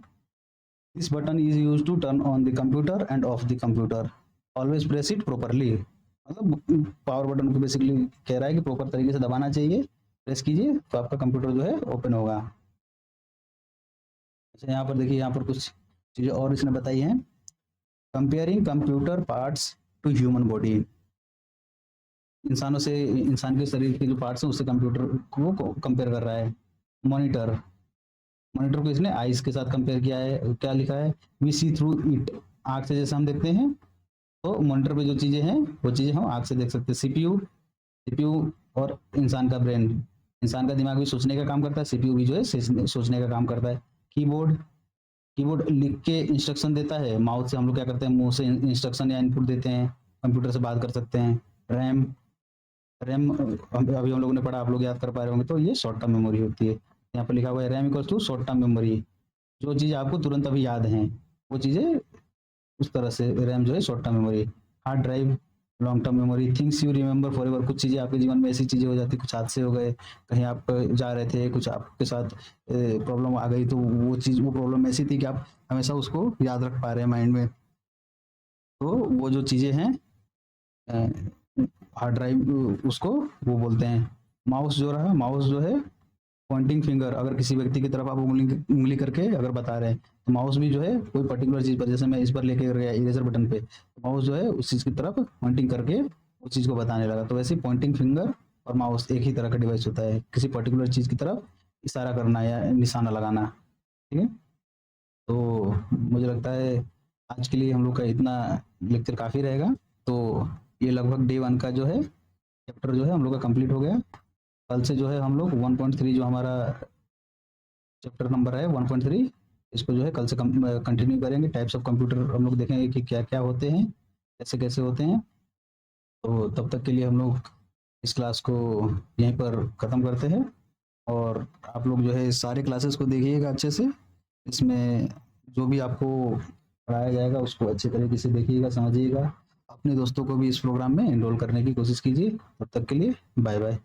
This button is use to turn on the computer and off the computer, always press it properly. मतलब पावर बटन को बेसिकली कह रहा है कि प्रॉपर तरीके से दबाना चाहिए, प्रेस कीजिए तो आपका कंप्यूटर जो है ओपन होगा। अच्छा, यहाँ पर देखिए, यहाँ पर कुछ चीज़ें और इसने बताई हैं। Comparing computer parts to human body, इंसानों से, इंसान के शरीर के जो पार्ट्स हैं उससे कंप्यूटर को कंपेयर कर रहा है। मॉनिटर, मॉनिटर को इसने आइस के साथ कंपेयर किया है। क्या लिखा है, वी सी थ्रू इट, आँख से जैसे हम देखते हैं, तो मॉनिटर पे जो चीज़ें हैं वो चीज़ें हम आँख से देख सकते हैं। सीपीयू, सीपीयू और इंसान का ब्रेन, इंसान का दिमाग भी सोचने का काम करता है, सीपीयू भी जो है सोचने का काम करता है। कीबोर्ड, कीबोर्ड लिख के इंस्ट्रक्शन देता है। माउथ से हम लोग क्या करते हैं, मुंह से इंस्ट्रक्शन या इनपुट देते हैं, कंप्यूटर से बात कर सकते हैं। रैम, रैम अभी हम लोगों ने पढ़ा, आप लोग याद कर पा रहे होंगे, तो ये शॉर्ट टर्म मेमोरी होती है। यहाँ पर लिखा हुआ है RAM equals to short term memory. जो चीज़ें आपको तुरंत अभी याद हैं, वो चीज़ें उस तरह से रैम जो है short term memory, hard drive long term memory, things you remember forever. कुछ चीज़ें आपके जीवन में ऐसी चीज़ें हो जाती, कुछ हादसे हो गए, कहीं आप जा रहे थे, कुछ आपके साथ प्रॉब्लम आ गई, तो वो प्रॉब्लम ऐसी थी कि आप हमेशा उसको याद रख पा रहे हैं माइंड में। तो वो जो चीज़ें हैं हार्ड ड्राइव उसको वो बोलते हैं। माउस जो रहा, माउस जो है पॉइंटिंग फिंगर, अगर किसी व्यक्ति की तरफ आप उंगली करके अगर बता रहे हैं, तो माउस भी जो है कोई पर्टिकुलर चीज़ पर, जैसे मैं इस पर लेके गया इरेजर बटन पे, तो माउस जो है उस चीज़ की तरफ पॉइंटिंग करके उस चीज़ को बताने लगा। तो वैसे पॉइंटिंग फिंगर और माउस एक ही तरह का डिवाइस होता है, किसी पर्टिकुलर चीज़ की तरफ इशारा करना या निशाना लगाना। ठीक है, तो मुझे लगता है आज के लिए हम लोग का इतना लेक्चर काफ़ी रहेगा। तो ये लगभग डे 1 का जो है चैप्टर जो है हम लोग का कंप्लीट हो गया। कल से जो है हम लोग 1.3 जो हमारा चैप्टर नंबर है 1.3, इसको जो है कल से कंटिन्यू करेंगे। टाइप्स ऑफ कंप्यूटर हम लोग देखेंगे कि क्या क्या होते हैं, कैसे कैसे होते हैं। तो तब तक के लिए हम लोग इस क्लास को यहीं पर ख़त्म करते हैं, और आप लोग जो है सारे क्लासेस को देखिएगा अच्छे से। इसमें जो भी आपको पढ़ाया जाएगा उसको अच्छे तरीके से देखिएगा, समझिएगा। अपने दोस्तों को भी इस प्रोग्राम में एनरोल करने की कोशिश कीजिए। तब तक के लिए बाय बाय।